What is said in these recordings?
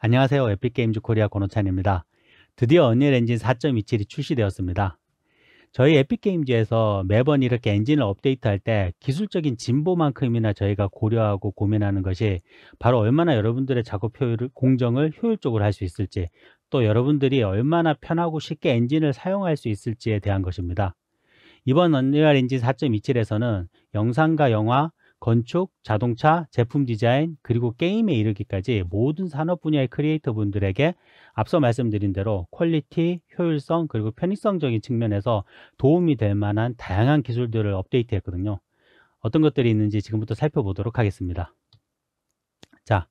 안녕하세요. 에픽게임즈 코리아 권호찬입니다. 드디어 언리얼 엔진 4.27이 출시되었습니다. 저희 에픽게임즈에서 매번 이렇게 엔진을 업데이트할 때 기술적인 진보만큼이나 저희가 고려하고 고민하는 것이 바로 얼마나 여러분들의 작업 효율을, 공정을 효율적으로 할 수 있을지, 또 여러분들이 얼마나 편하고 쉽게 엔진을 사용할 수 있을지에 대한 것입니다. 이번 언리얼 엔진 4.27에서는 영상과 영화, 건축, 자동차, 제품 디자인, 그리고 게임에 이르기까지 모든 산업 분야의 크리에이터 분들에게 앞서 말씀드린 대로 퀄리티, 효율성, 그리고 편의성적인 측면에서 도움이 될 만한 다양한 기술들을 업데이트 했거든요. 어떤 것들이 있는지 지금부터 살펴보도록 하겠습니다. 자,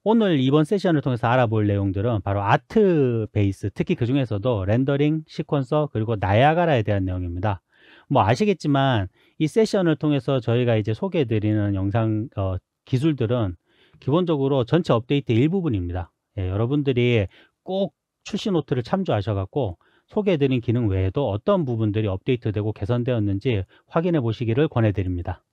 오늘 이번 세션을 통해서 알아볼 내용들은 바로 아트 베이스, 특히 그 중에서도 렌더링, 시퀀서, 그리고 나야가라에 대한 내용입니다. 뭐 아시겠지만 이 세션을 통해서 저희가 이제 소개해 드리는 영상 기술들은 기본적으로 전체 업데이트 일부분입니다. 예, 여러분들이 꼭 출시 노트를 참조하셔 갖고 소개해 드린 기능 외에도 어떤 부분들이 업데이트되고 개선되었는지 확인해 보시기를 권해 드립니다.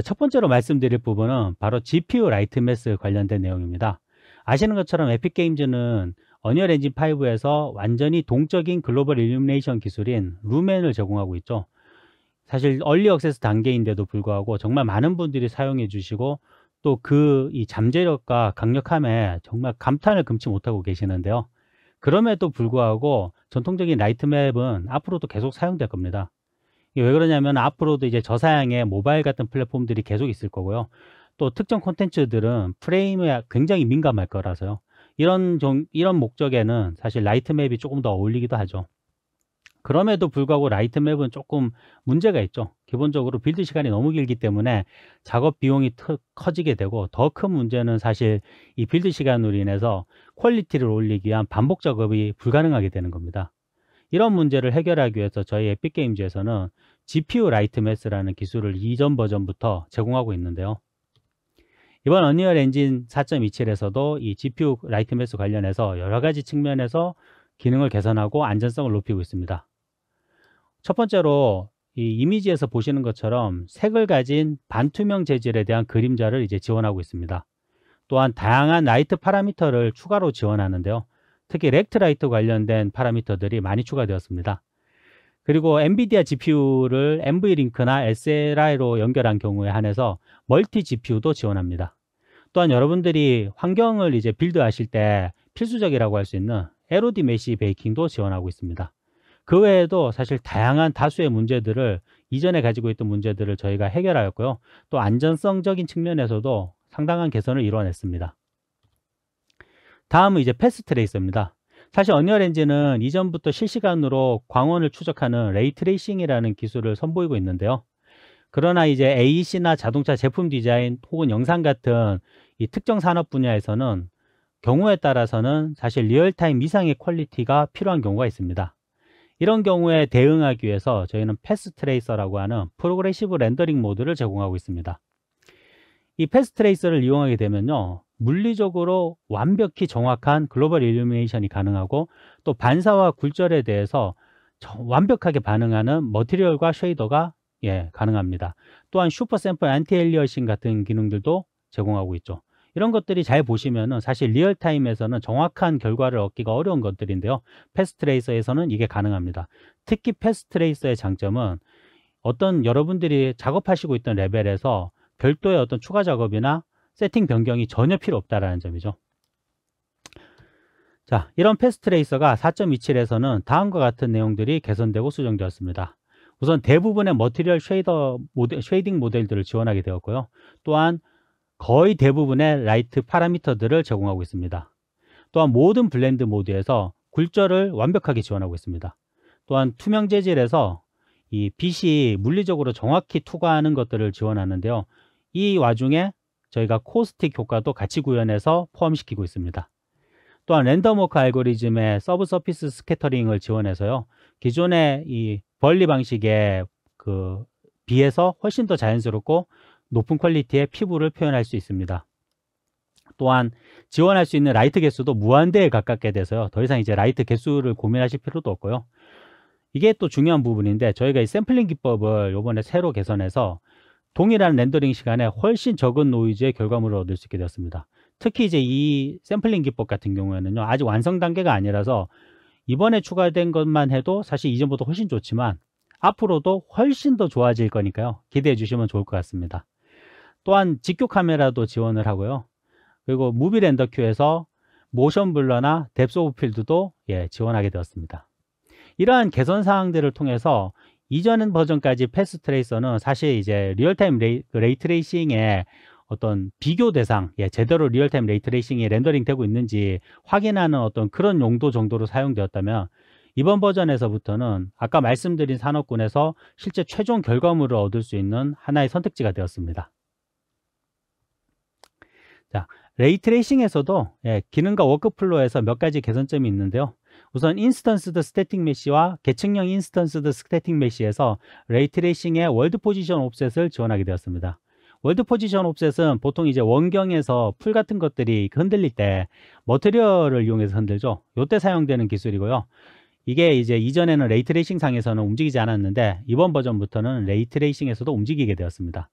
첫 번째로 말씀드릴 부분은 바로 GPU 라이트 매스 관련된 내용입니다. 아시는 것처럼 에픽게임즈는 언리얼 엔진 5에서 완전히 동적인 글로벌 일루미네이션 기술인 루멘을 제공하고 있죠. 사실 얼리 액세스 단계인데도 불구하고 정말 많은 분들이 사용해 주시고 또 그 이 잠재력과 강력함에 정말 감탄을 금치 못하고 계시는데요. 그럼에도 불구하고 전통적인 라이트 맵은 앞으로도 계속 사용될 겁니다. 이게 왜 그러냐면 앞으로도 이제 저사양의 모바일 같은 플랫폼들이 계속 있을 거고요. 또 특정 콘텐츠들은 프레임에 굉장히 민감할 거라서요. 이런 목적에는 사실 라이트 맵이 조금 더 어울리기도 하죠. 그럼에도 불구하고 라이트 맵은 조금 문제가 있죠. 기본적으로 빌드 시간이 너무 길기 때문에 작업 비용이 커지게 되고, 더 큰 문제는 사실 이 빌드 시간으로 인해서 퀄리티를 올리기 위한 반복 작업이 불가능하게 되는 겁니다. 이런 문제를 해결하기 위해서 저희 에픽게임즈에서는 GPU 라이트 매스라는 기술을 이전 버전부터 제공하고 있는데요. 이번 언리얼 엔진 4.27에서도 이 GPU 라이트 매스 관련해서 여러 가지 측면에서 기능을 개선하고 안전성을 높이고 있습니다. 첫 번째로 이 이미지에서 보시는 것처럼 색을 가진 반투명 재질에 대한 그림자를 이제 지원하고 있습니다. 또한 다양한 라이트 파라미터를 추가로 지원하는데요. 특히 렉트 라이트 관련된 파라미터들이 많이 추가되었습니다. 그리고 엔비디아 GPU를 NVLink나 SLI로 연결한 경우에 한해서 멀티 GPU도 지원합니다. 또한 여러분들이 환경을 이제 빌드하실 때 필수적이라고 할 수 있는 LOD 메시 베이킹도 지원하고 있습니다. 그 외에도 사실 다양한 다수의 문제들을, 이전에 가지고 있던 문제들을 저희가 해결하였고요. 또 안전성적인 측면에서도 상당한 개선을 이뤄냈습니다. 다음은 이제 패스 트레이서입니다. 사실 언리얼 엔진은 이전부터 실시간으로 광원을 추적하는 레이 트레이싱이라는 기술을 선보이고 있는데요. 그러나 이제 AEC나 자동차 제품 디자인 혹은 영상 같은 이 특정 산업 분야에서는 경우에 따라서는 사실 리얼타임 이상의 퀄리티가 필요한 경우가 있습니다. 이런 경우에 대응하기 위해서 저희는 패스 트레이서라고 하는 프로그레시브 렌더링 모드를 제공하고 있습니다. 이 패스 트레이서를 이용하게 되면요, 물리적으로 완벽히 정확한 글로벌 일루미네이션이 가능하고, 또 반사와 굴절에 대해서 완벽하게 반응하는 머티리얼과 쉐이더가 가능합니다. 또한 슈퍼 샘플 안티 엘리어싱 같은 기능들도 제공하고 있죠. 이런 것들이 잘 보시면은 사실 리얼타임에서는 정확한 결과를 얻기가 어려운 것들인데요. 패스 트레이서에서는 이게 가능합니다. 특히 패스 트레이서의 장점은 어떤 여러분들이 작업하시고 있던 레벨에서 별도의 어떤 추가 작업이나 세팅 변경이 전혀 필요 없다라는 점이죠. 자, 이런 패스 트레이서가 4.27에서는 다음과 같은 내용들이 개선되고 수정되었습니다. 우선 대부분의 머티리얼 쉐이딩 모델들을 지원하게 되었고요. 또한 거의 대부분의 라이트 파라미터들을 제공하고 있습니다. 또한 모든 블렌드 모드에서 굴절을 완벽하게 지원하고 있습니다. 또한 투명 재질에서 이 빛이 물리적으로 정확히 투과하는 것들을 지원하는데요. 이 와중에 저희가 코스틱 효과도 같이 구현해서 포함시키고 있습니다. 또한 랜덤 워크 알고리즘의 서브 서피스 스캐터링을 지원해서요, 기존의 이 벌리 방식에 비해서 훨씬 더 자연스럽고 높은 퀄리티의 피부를 표현할 수 있습니다. 또한 지원할 수 있는 라이트 개수도 무한대에 가깝게 돼서요, 더 이상 이제 라이트 개수를 고민하실 필요도 없고요. 이게 또 중요한 부분인데, 저희가 이 샘플링 기법을 이번에 새로 개선해서 동일한 렌더링 시간에 훨씬 적은 노이즈의 결과물을 얻을 수 있게 되었습니다. 특히 이제 이 샘플링 기법 같은 경우에는요, 아직 완성 단계가 아니라서 이번에 추가된 것만 해도 사실 이전보다 훨씬 좋지만 앞으로도 훨씬 더 좋아질 거니까요. 기대해 주시면 좋을 것 같습니다. 또한 직교 카메라도 지원을 하고요. 그리고 무비 렌더 큐에서 모션 블러나 뎁스 오브 필드도 지원하게 되었습니다. 이러한 개선 사항들을 통해서 이전 버전까지 패스 트레이서는 사실 이제 리얼타임 레이트레이싱의 어떤 비교 대상, 제대로 리얼타임 레이트레이싱이 렌더링 되고 있는지 확인하는 어떤 그런 용도 정도로 사용되었다면, 이번 버전에서부터는 아까 말씀드린 산업군에서 실제 최종 결과물을 얻을 수 있는 하나의 선택지가 되었습니다. 자, 레이트레이싱에서도 기능과 워크플로우에서 몇 가지 개선점이 있는데요. 우선 인스턴스드 스태틱 메시와 계층형 인스턴스드 스태틱 메시에서 레이트레이싱의 월드 포지션 옵셋을 지원하게 되었습니다. 월드 포지션 옵셋은 보통 이제 원경에서 풀 같은 것들이 흔들릴 때 머티리얼을 이용해서 흔들죠. 이때 사용되는 기술이고요. 이게 이제 이전에는 레이트레이싱 상에서는 움직이지 않았는데 이번 버전부터는 레이트레이싱에서도 움직이게 되었습니다.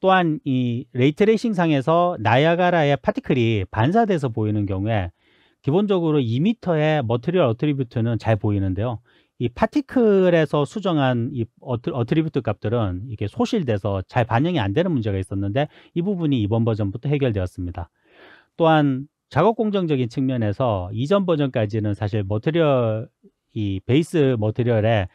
또한 이 레이트레이싱 상에서 나이아가라의 파티클이 반사돼서 보이는 경우에 기본적으로 2m의 머티리얼 어트리뷰트는 잘 보이는데요. 이 파티클에서 수정한 이 어트리뷰트 값들은 이게 소실돼서 잘 반영이 안 되는 문제가 있었는데 이 부분이 이번 버전부터 해결되었습니다. 또한 작업 공정적인 측면에서 이전 버전까지는 사실 머티리얼, 이 베이스 머티리얼에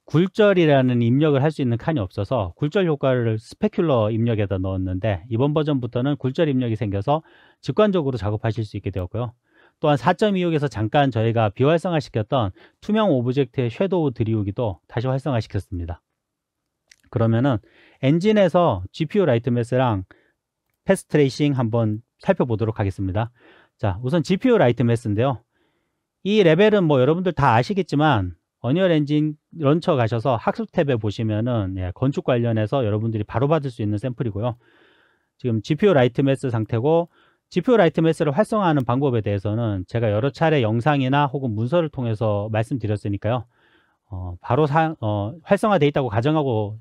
굴절이라는 입력을 할 수 있는 칸이 없어서 굴절 효과를 스페큘러 입력에다 넣었는데 이번 버전부터는 굴절 입력이 생겨서 직관적으로 작업하실 수 있게 되었고요. 또한 4.26에서 잠깐 저희가 비활성화 시켰던 투명 오브젝트의 섀도우 들이우기도 다시 활성화 시켰습니다. 그러면은 엔진에서 GPU 라이트 매스랑 패스 트레이싱 한번 살펴보도록 하겠습니다. 자, 우선 GPU 라이트 매스인데요. 이 레벨은 뭐 여러분들 다 아시겠지만 어니얼 엔진 런처 가셔서 학습 탭에 보시면은 건축 관련해서 여러분들이 바로 받을 수 있는 샘플이고요. 지금 GPU 라이트 매스 상태고, GPU 라이트 매스를 활성화하는 방법에 대해서는 제가 여러 차례 영상이나 혹은 문서를 통해서 말씀드렸으니까요. 바로 활성화되어 있다고 가정하고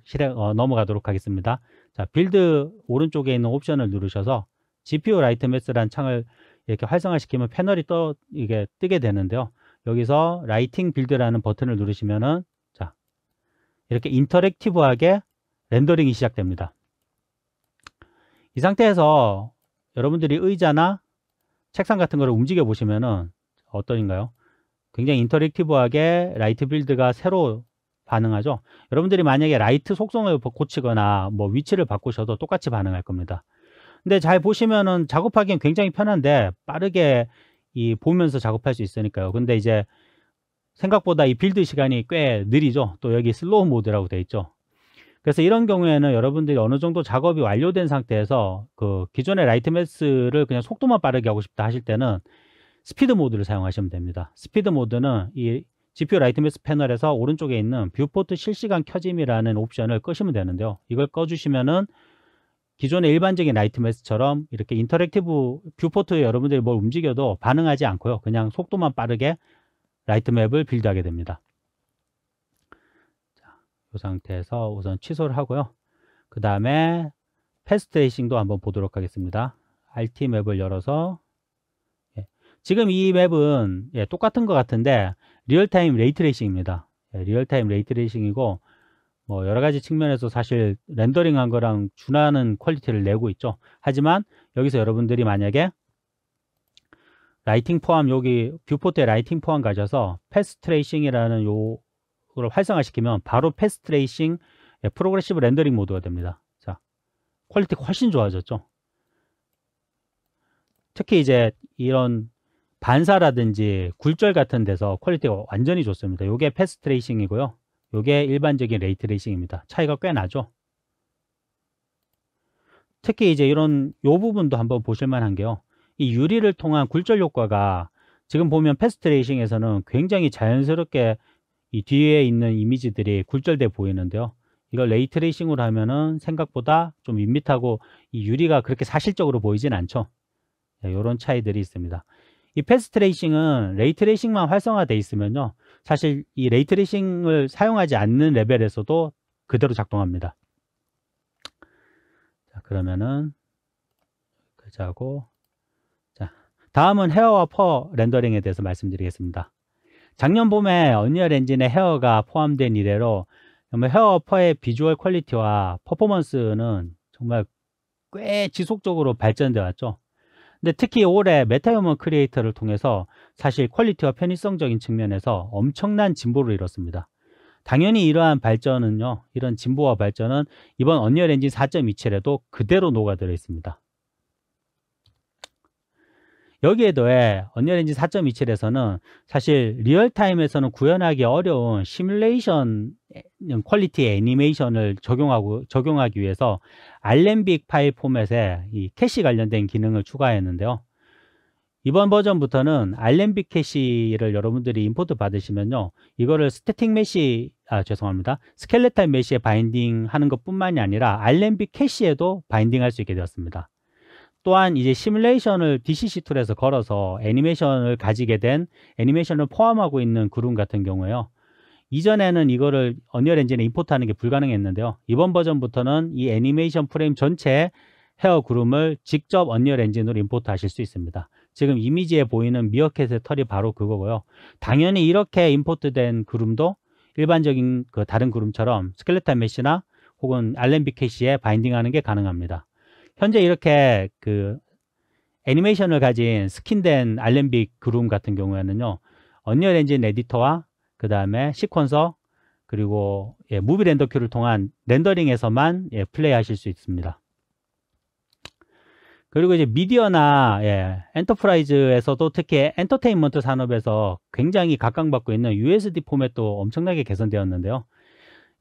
넘어가도록 하겠습니다. 자, 빌드 오른쪽에 있는 옵션을 누르셔서 GPU 라이트 매스라는 창을 이렇게 활성화시키면 패널이 이게 뜨게 되는데요. 여기서 라이팅 빌드라는 버튼을 누르시면은 자, 이렇게 인터랙티브하게 렌더링이 시작됩니다. 이 상태에서 여러분들이 의자나 책상 같은 거를 움직여 보시면은 어떠신가요? 굉장히 인터랙티브하게 라이트 빌드가 새로 반응하죠. 여러분들이 만약에 라이트 속성을 고치거나 뭐 위치를 바꾸셔도 똑같이 반응할 겁니다. 근데 잘 보시면은 작업하기엔 굉장히 편한데 빠르게 보면서 작업할 수 있으니까요. 근데 이제 생각보다 이 빌드 시간이 꽤 느리죠. 또 여기 슬로우 모드라고 되어 있죠. 그래서 이런 경우에는 여러분들이 어느 정도 작업이 완료된 상태에서 그 기존의 라이트 매스를 그냥 속도만 빠르게 하고 싶다 하실 때는 스피드 모드를 사용하시면 됩니다. 스피드 모드는 이 GPU 라이트 매스 패널에서 오른쪽에 있는 뷰포트 실시간 켜짐이라는 옵션을 끄시면 되는데요. 이걸 꺼주시면은 기존의 일반적인 라이트 매스처럼 이렇게 인터랙티브 뷰포트에 여러분들이 뭘 움직여도 반응하지 않고요. 그냥 속도만 빠르게 라이트 맵을 빌드하게 됩니다. 자, 이 상태에서 우선 취소를 하고요. 그 다음에 패스 트레이싱도 한번 보도록 하겠습니다. RT 맵을 열어서 지금 이 맵은 똑같은 것 같은데 리얼타임 레이트레이싱입니다. 리얼타임 레이트레이싱이고 뭐 여러 가지 측면에서 사실 렌더링한 거랑 준하는 퀄리티를 내고 있죠. 하지만 여기서 여러분들이 만약에 라이팅 포함, 여기 뷰포트에 라이팅 포함 가셔서 패스 트레이싱이라는 요걸 활성화시키면 바로 패스 트레이싱 프로그레시브 렌더링 모드가 됩니다. 자, 퀄리티가 훨씬 좋아졌죠. 특히 이제 이런 반사라든지 굴절 같은 데서 퀄리티가 완전히 좋습니다. 요게 패스 트레이싱이고요. 요게 일반적인 레이트레이싱입니다. 차이가 꽤 나죠. 특히 이제 요 부분도 한번 보실 만한 게요. 이 유리를 통한 굴절 효과가 지금 보면 패스 트레이싱에서는 굉장히 자연스럽게 이 뒤에 있는 이미지들이 굴절돼 보이는데요. 이걸 레이트레이싱으로 하면은 생각보다 좀 밋밋하고 이 유리가 그렇게 사실적으로 보이진 않죠. 이런 차이들이 있습니다. 이 패스 트레이싱은 레이트레이싱만 활성화되어 있으면요, 사실 이 레이트레이싱을 사용하지 않는 레벨에서도 그대로 작동합니다. 자, 그러면은 여기까지 하고 다음은 헤어와 퍼 렌더링에 대해서 말씀드리겠습니다. 작년 봄에 언리얼 엔진에 헤어가 포함된 이래로 정말 헤어와 퍼의 비주얼 퀄리티와 퍼포먼스는 정말 꽤 지속적으로 발전되어 왔죠. 근데 특히 올해 메타휴먼 크리에이터를 통해서 사실 퀄리티와 편의성적인 측면에서 엄청난 진보를 이뤘습니다. 당연히 이러한 발전은요, 이런 진보와 발전은 이번 언리얼 엔진 4.27에도 그대로 녹아들어 있습니다. 여기에 더해 언리얼 엔진 4.27에서는 사실 리얼타임에서는 구현하기 어려운 시뮬레이션 퀄리티의 애니메이션을 적용하기 위해서 알렘빅 파일 포맷에 이 캐시 관련된 기능을 추가했는데요. 이번 버전부터는 알렘빅 캐시를 여러분들이 임포트 받으시면요, 이거를 스켈레탈 메시에 바인딩 하는 것 뿐만이 아니라 알렘빅 캐시에도 바인딩 할 수 있게 되었습니다. 또한 이제 시뮬레이션을 DCC 툴에서 걸어서 애니메이션을 가지게 된 애니메이션을 포함하고 있는 그룹 같은 경우에요, 이전에는 이거를 언리얼 엔진에 임포트하는 게 불가능했는데요, 이번 버전부터는 이 애니메이션 프레임 전체에 헤어 그룹을 직접 언리얼 엔진으로 임포트 하실 수 있습니다. 지금 이미지에 보이는 미어캣의 털이 바로 그거고요. 당연히 이렇게 임포트된 그룹도 일반적인 그 다른 그룹처럼 스켈레탈 메시나 혹은 알렘빅 캐시에 바인딩하는 게 가능합니다. 현재 이렇게 그 애니메이션을 가진 스킨된 알렘빅 그룹 같은 경우에는요, 언리얼 엔진 에디터와 그 다음에 시퀀서 그리고 무비 렌더 큐를 통한 렌더링에서만 플레이 하실 수 있습니다. 그리고 이제 미디어나 엔터프라이즈에서도 특히 엔터테인먼트 산업에서 굉장히 각광받고 있는 USD 포맷도 엄청나게 개선되었는데요.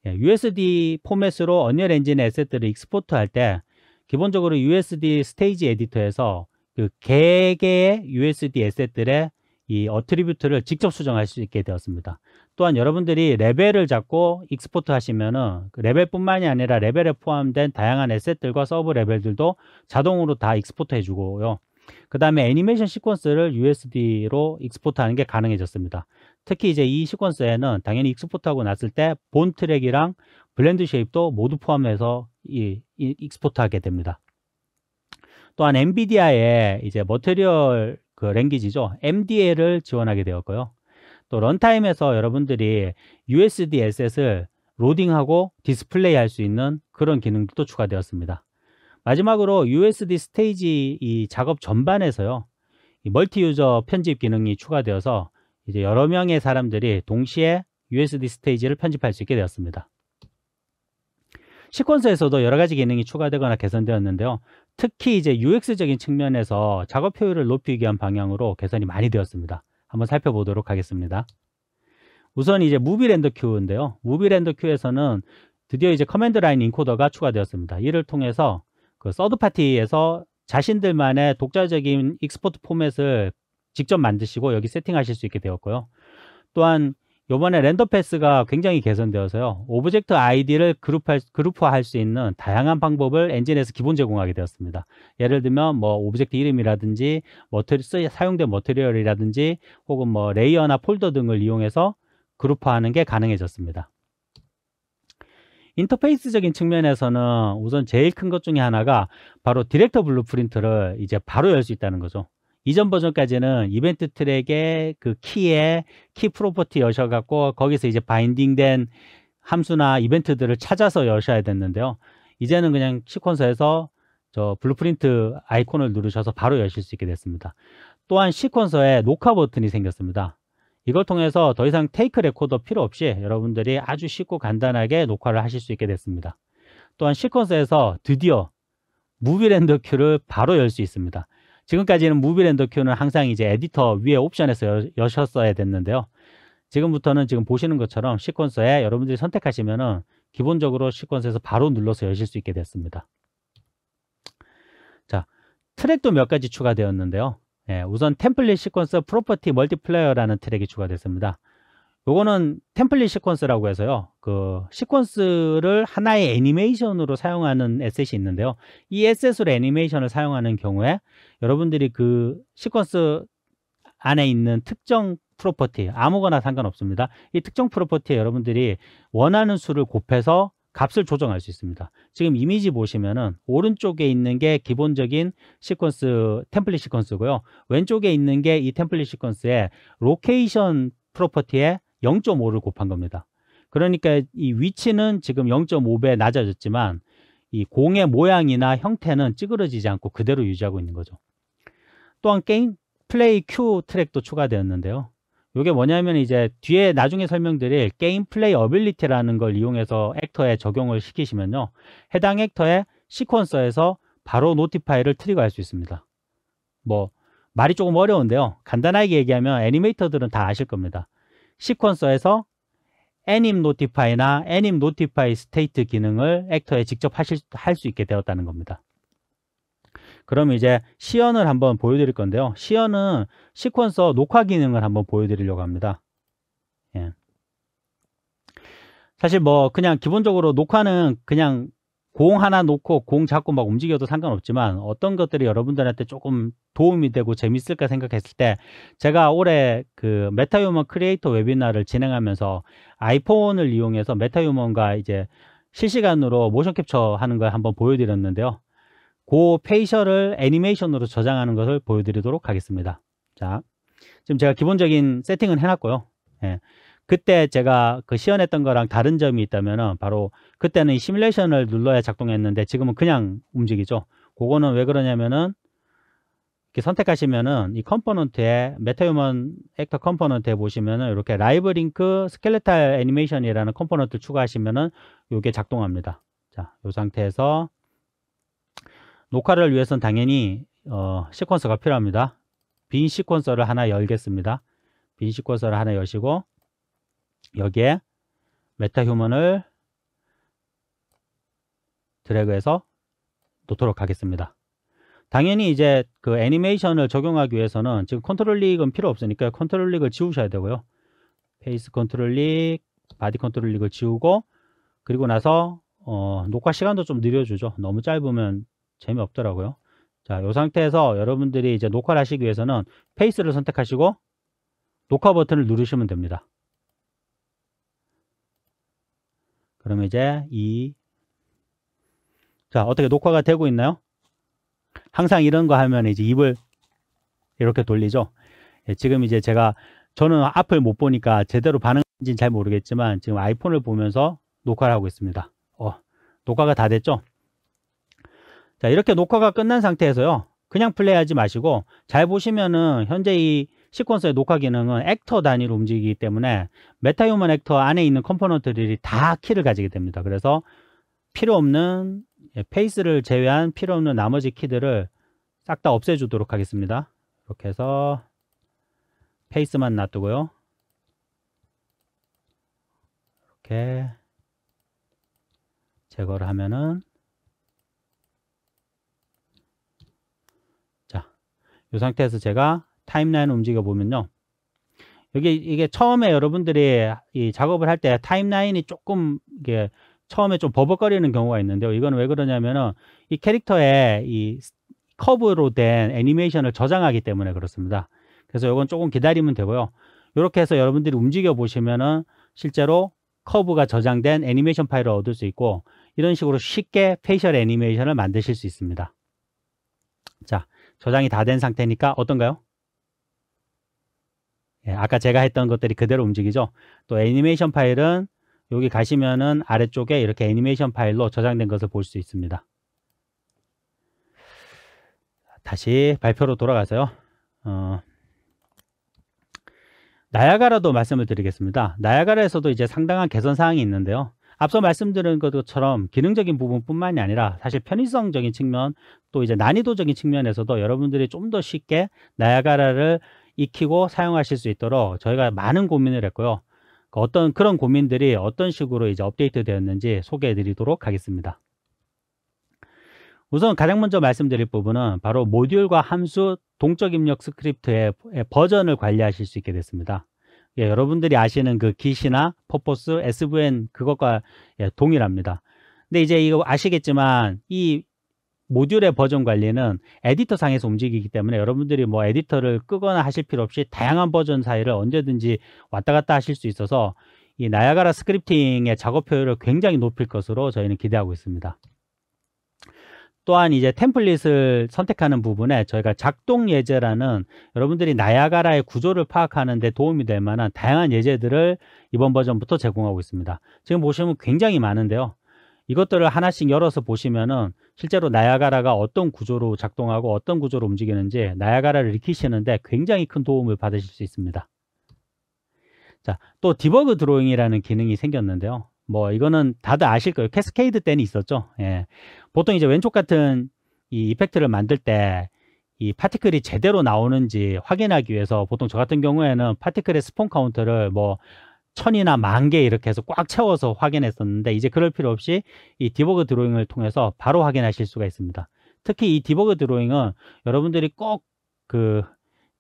USD 포맷으로 언리얼 엔진의 에셋들을 익스포트 할 때 기본적으로 USD 스테이지 에디터에서 그 개개의 USD 에셋들의 이 어트리뷰트를 직접 수정할 수 있게 되었습니다. 또한 여러분들이 레벨을 잡고 익스포트 하시면은 그 레벨뿐만이 아니라 레벨에 포함된 다양한 에셋들과 서브 레벨들도 자동으로 다 익스포트 해주고요. 그 다음에 애니메이션 시퀀스를 USD로 익스포트 하는 게 가능해졌습니다. 특히 이제 이 시퀀스에는 당연히 익스포트 하고 났을 때 본 트랙이랑 블렌드 쉐입도 모두 포함해서 익스포트 하게 됩니다. 또한 엔비디아의 이제 머티리얼 그 랭귀지죠, MDL을 지원하게 되었고요. 또 런타임에서 여러분들이 USD 에셋을 로딩하고 디스플레이 할 수 있는 그런 기능도 추가되었습니다. 마지막으로 USD 스테이지 이 작업 전반에서요, 이 멀티 유저 편집 기능이 추가되어서 이제 여러 명의 사람들이 동시에 USD 스테이지를 편집할 수 있게 되었습니다. 시퀀서에서도 여러 가지 기능이 추가되거나 개선되었는데요. 특히 이제 UX적인 측면에서 작업 효율을 높이기 위한 방향으로 개선이 많이 되었습니다. 한번 살펴보도록 하겠습니다. 우선 이제 무비 렌더 큐인데요. 무비 렌더 큐에서는 드디어 이제 커맨드 라인 인코더가 추가되었습니다. 이를 통해서 그 서드 파티에서 자신들만의 독자적인 익스포트 포맷을 직접 만드시고 여기 세팅하실 수 있게 되었고요. 또한 이번에 렌더 패스가 굉장히 개선되어서요, 오브젝트 아이디를 그룹화할 수 있는 다양한 방법을 엔진에서 기본 제공하게 되었습니다. 예를 들면 뭐 오브젝트 이름이라든지 사용된 머티리얼이라든지 혹은 뭐 레이어나 폴더 등을 이용해서 그룹화하는 게 가능해졌습니다. 인터페이스적인 측면에서는 우선 제일 큰 것 중에 하나가 바로 디렉터 블루프린트를 이제 바로 열 수 있다는 거죠. 이전 버전까지는 이벤트 트랙의 그 키 프로퍼티 여셔갖고 거기서 이제 바인딩된 함수나 이벤트들을 찾아서 여셔야 됐는데요. 이제는 그냥 시퀀서에서 저 블루프린트 아이콘을 누르셔서 바로 여실 수 있게 됐습니다. 또한 시퀀서에 녹화 버튼이 생겼습니다. 이걸 통해서 더 이상 테이크 레코더 필요 없이 여러분들이 아주 쉽고 간단하게 녹화를 하실 수 있게 됐습니다. 또한 시퀀서에서 드디어 무비 렌더 큐를 바로 열 수 있습니다. 지금까지는 무비 렌더 큐는 항상 이제 에디터 위에 옵션에서 여셨어야 됐는데요. 지금부터는 지금 보시는 것처럼 시퀀서에 여러분들이 선택하시면은 기본적으로 시퀀서에서 바로 눌러서 여실 수 있게 됐습니다. 자, 트랙도 몇 가지 추가되었는데요. 우선 템플릿 시퀀서 프로퍼티 멀티플레이어라는 트랙이 추가됐습니다. 요거는 템플릿 시퀀스라고 해서요, 그 시퀀스를 하나의 애니메이션으로 사용하는 에셋이 있는데요, 이 에셋으로 애니메이션을 사용하는 경우에 여러분들이 그 시퀀스 안에 있는 특정 프로퍼티, 아무거나 상관없습니다. 이 특정 프로퍼티에 여러분들이 원하는 수를 곱해서 값을 조정할 수 있습니다. 지금 이미지 보시면은 오른쪽에 있는 게 기본적인 시퀀스, 템플릿 시퀀스고요. 왼쪽에 있는 게 이 템플릿 시퀀스의 로케이션 프로퍼티에 0.5를 곱한 겁니다. 그러니까 이 위치는 지금 0.5배 낮아졌지만 이 공의 모양이나 형태는 찌그러지지 않고 그대로 유지하고 있는 거죠. 또한 게임 플레이 큐 트랙도 추가되었는데요. 이게 뭐냐면 이제 뒤에 나중에 설명드릴 게임 플레이 어빌리티라는 걸 이용해서 액터에 적용을 시키시면요. 해당 액터의 시퀀서에서 바로 노티파이를 트리거할 수 있습니다. 뭐 말이 조금 어려운데요. 간단하게 얘기하면 애니메이터들은 다 아실 겁니다. 시퀀서에서 애님 노티파이나 애님 노티파이 스테이트 기능을 액터에 직접 할 수 있게 되었다는 겁니다. 그럼 이제 시연을 한번 보여드릴 건데요. 시연은 시퀀서 녹화 기능을 한번 보여드리려고 합니다. 예. 사실 뭐 그냥 기본적으로 녹화는 그냥 공 하나 놓고 공 잡고 막 움직여도 상관없지만 어떤 것들이 여러분들한테 조금 도움이 되고 재밌을까 생각했을 때 제가 올해 그 메타휴먼 크리에이터 웨비나를 진행하면서 아이폰을 이용해서 메타휴먼과 이제 실시간으로 모션 캡처 하는 걸 한번 보여드렸는데요. 그 페이셜을 애니메이션으로 저장하는 것을 보여드리도록 하겠습니다. 자, 지금 제가 기본적인 세팅은 해놨고요. 예. 그때 제가 그 시연했던 거랑 다른 점이 있다면은 바로 그때는 이 시뮬레이션을 눌러야 작동했는데 지금은 그냥 움직이죠. 그거는 왜 그러냐면은 이렇게 선택하시면은 이 컴포넌트에 메타휴먼 액터 컴포넌트에 보시면은 이렇게 라이브 링크 스켈레탈 애니메이션이라는 컴포넌트를 추가하시면은 이게 작동합니다. 자, 이 상태에서 녹화를 위해서는 당연히 시퀀서가 필요합니다. 빈 시퀀서를 하나 열겠습니다. 빈 시퀀서를 하나 여시고 여기에 메타휴먼을 드래그해서 놓도록 하겠습니다. 당연히 이제 그 애니메이션을 적용하기 위해서는 지금 컨트롤 릭은 필요 없으니까 컨트롤 릭을 지우셔야 되고요. 페이스 컨트롤 릭, 바디 컨트롤 릭을 지우고 그리고 나서 녹화 시간도 좀 느려주죠. 너무 짧으면 재미없더라고요. 자, 이 상태에서 여러분들이 이제 녹화를 하시기 위해서는 페이스를 선택하시고 녹화 버튼을 누르시면 됩니다. 그러면 이제 자, 어떻게 녹화가 되고 있나요? 항상 이런 거 하면 이제 입을 이렇게 돌리죠. 예, 지금 이제 저는 앞을 못 보니까 제대로 반응인지는 잘 모르겠지만 지금 아이폰을 보면서 녹화를 하고 있습니다. 녹화가 다 됐죠? 자, 이렇게 녹화가 끝난 상태에서요. 그냥 플레이하지 마시고 잘 보시면은 현재 이 시퀀서의 녹화 기능은 액터 단위로 움직이기 때문에 메타휴먼 액터 안에 있는 컴포넌트들이 다 키를 가지게 됩니다. 그래서 필요 없는 페이스를 제외한 필요 없는 나머지 키들을 싹 다 없애주도록 하겠습니다. 이렇게 해서 페이스만 놔두고요. 이렇게 제거를 하면은 자, 이 상태에서 제가 타임라인 움직여 보면요. 이게 처음에 여러분들이 이 작업을 할 때 타임라인이 조금 이게 처음에 좀 버벅거리는 경우가 있는데요. 이건 왜 그러냐면은 이 캐릭터에 이 커브로 된 애니메이션을 저장하기 때문에 그렇습니다. 그래서 이건 조금 기다리면 되고요. 이렇게 해서 여러분들이 움직여 보시면은 실제로 커브가 저장된 애니메이션 파일을 얻을 수 있고 이런 식으로 쉽게 페이셜 애니메이션을 만드실 수 있습니다. 자, 저장이 다 된 상태니까 어떤가요? 예, 아까 제가 했던 것들이 그대로 움직이죠. 또 애니메이션 파일은 여기 가시면은 아래쪽에 이렇게 애니메이션 파일로 저장된 것을 볼 수 있습니다. 다시 발표로 돌아가서요. 나야가라도 말씀을 드리겠습니다. 나야가라에서도 이제 상당한 개선 사항이 있는데요. 앞서 말씀드린 것처럼 기능적인 부분뿐만이 아니라 사실 편의성적인 측면 또 이제 난이도적인 측면에서도 여러분들이 좀 더 쉽게 나야가라를 익히고 사용하실 수 있도록 저희가 많은 고민을 했고요. 그런 고민들이 어떤 식으로 이제 업데이트 되었는지 소개해 드리도록 하겠습니다. 우선 가장 먼저 말씀드릴 부분은 바로 모듈과 함수 동적 입력 스크립트의 버전을 관리하실 수 있게 됐습니다. 예, 여러분들이 아시는 그 git이나 퍼포스, svn 그것과 동일합니다. 근데 이제 이거 아시겠지만 이 모듈의 버전 관리는 에디터 상에서 움직이기 때문에 여러분들이 뭐 에디터를 끄거나 하실 필요 없이 다양한 버전 사이를 언제든지 왔다 갔다 하실 수 있어서 이 나야가라 스크립팅의 작업 효율을 굉장히 높일 것으로 저희는 기대하고 있습니다. 또한 이제 템플릿을 선택하는 부분에 저희가 작동 예제라는 여러분들이 나야가라의 구조를 파악하는 데 도움이 될 만한 다양한 예제들을 이번 버전부터 제공하고 있습니다. 지금 보시면 굉장히 많은데요. 이것들을 하나씩 열어서 보시면은 실제로 나야가라가 어떤 구조로 작동하고 어떤 구조로 움직이는지 나야가라를 익히시는데 굉장히 큰 도움을 받으실 수 있습니다. 자, 또 디버그 드로잉이라는 기능이 생겼는데요. 뭐 이거는 다들 아실 거예요. 캐스케이드 때는 있었죠. 예. 보통 이제 왼쪽 같은 이 이펙트를 만들 때 이 파티클이 제대로 나오는지 확인하기 위해서 보통 저 같은 경우에는 파티클의 스폰 카운트를 뭐 1000이나 10,000개 이렇게 해서 꽉 채워서 확인했었는데 이제 그럴 필요 없이 이 디버그 드로잉을 통해서 바로 확인하실 수가 있습니다. 특히 이 디버그 드로잉은 여러분들이 꼭 그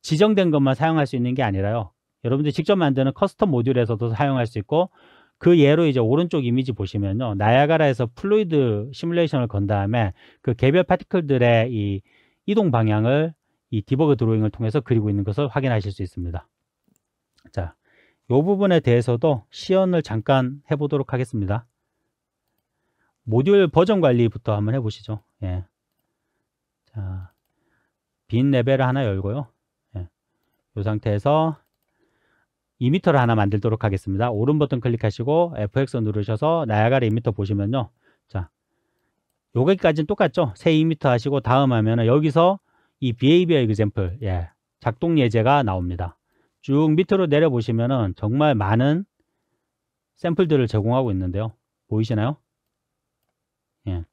지정된 것만 사용할 수 있는 게 아니라요. 여러분들이 직접 만드는 커스텀 모듈에서도 사용할 수 있고, 그 예로 이제 오른쪽 이미지 보시면요, 나야가라에서 플루이드 시뮬레이션을 건 다음에 그 개별 파티클들의 이 이동 방향을 이 디버그 드로잉을 통해서 그리고 있는 것을 확인하실 수 있습니다. 자, 이 부분에 대해서도 시연을 잠깐 해보도록 하겠습니다. 모듈 버전 관리부터 한번 해보시죠. 예. 자, 빈 레벨을 하나 열고요. 예. 이 상태에서 이미터를 하나 만들도록 하겠습니다. 오른 버튼 클릭하시고 FX 누르셔서 나야가라 이미터 보시면요. 자, 여기까지는 똑같죠? 새 이미터 하시고 다음 하면은 여기서 이 behavior example, 예, 작동 예제가 나옵니다. 쭉 밑으로 내려보시면은 정말 많은 샘플들을 제공하고 있는데요. 보이시나요? 예.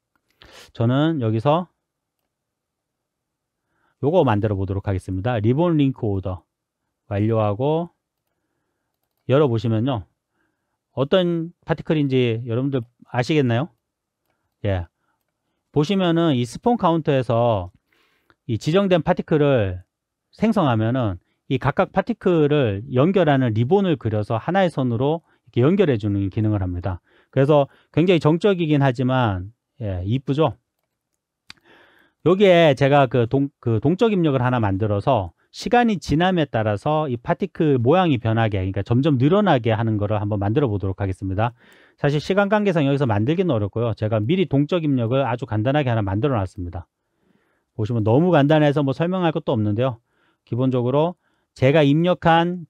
저는 여기서 요거 만들어 보도록 하겠습니다. 리본 링크 오더 완료하고 열어보시면요. 어떤 파티클인지 여러분들 아시겠나요? 예. 보시면은 이 스폰 카운터에서 이 지정된 파티클을 생성하면은 이 각각 파티클을 연결하는 리본을 그려서 하나의 선으로 이렇게 연결해 주는 기능을 합니다. 그래서 굉장히 정적이긴 하지만, 예, 이쁘죠? 여기에 제가 그 동적 입력을 하나 만들어서 시간이 지남에 따라서 이 파티클 모양이 변하게, 그러니까 점점 늘어나게 하는 거를 한번 만들어 보도록 하겠습니다. 사실 시간 관계상 여기서 만들기는 어렵고요. 제가 미리 동적 입력을 아주 간단하게 하나 만들어 놨습니다. 보시면 너무 간단해서 뭐 설명할 것도 없는데요. 기본적으로 제가 입력한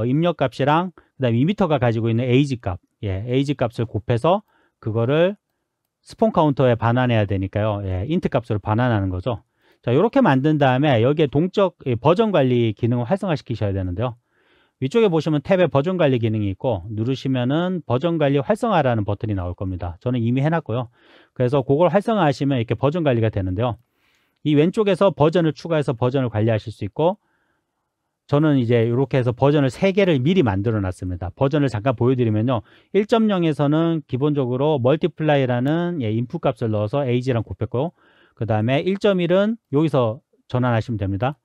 입력 값이랑 그다음에 이미터가 가지고 있는 에이지 값, 예, 에이지 값을 곱해서 그거를 스폰 카운터에 반환해야 되니까요. 예, 인트 값으로 반환하는 거죠. 자, 이렇게 만든 다음에 여기에 동적 버전 관리 기능을 활성화 시키셔야 되는데요. 위쪽에 보시면 탭에 버전 관리 기능이 있고 누르시면은 버전 관리 활성화라는 버튼이 나올 겁니다. 저는 이미 해놨고요. 그래서 그걸 활성화 하시면 이렇게 버전 관리가 되는데요. 이 왼쪽에서 버전을 추가해서 버전을 관리하실 수 있고, 저는 이제 이렇게 해서 버전을 3개를 미리 만들어 놨습니다. 버전을 잠깐 보여드리면요. 1.0에서는 기본적으로 멀티플라이라는, 예, 인풋 값을 넣어서 에이지랑 곱했고요. 그 다음에 1.1은 여기서 전환하시면 됩니다.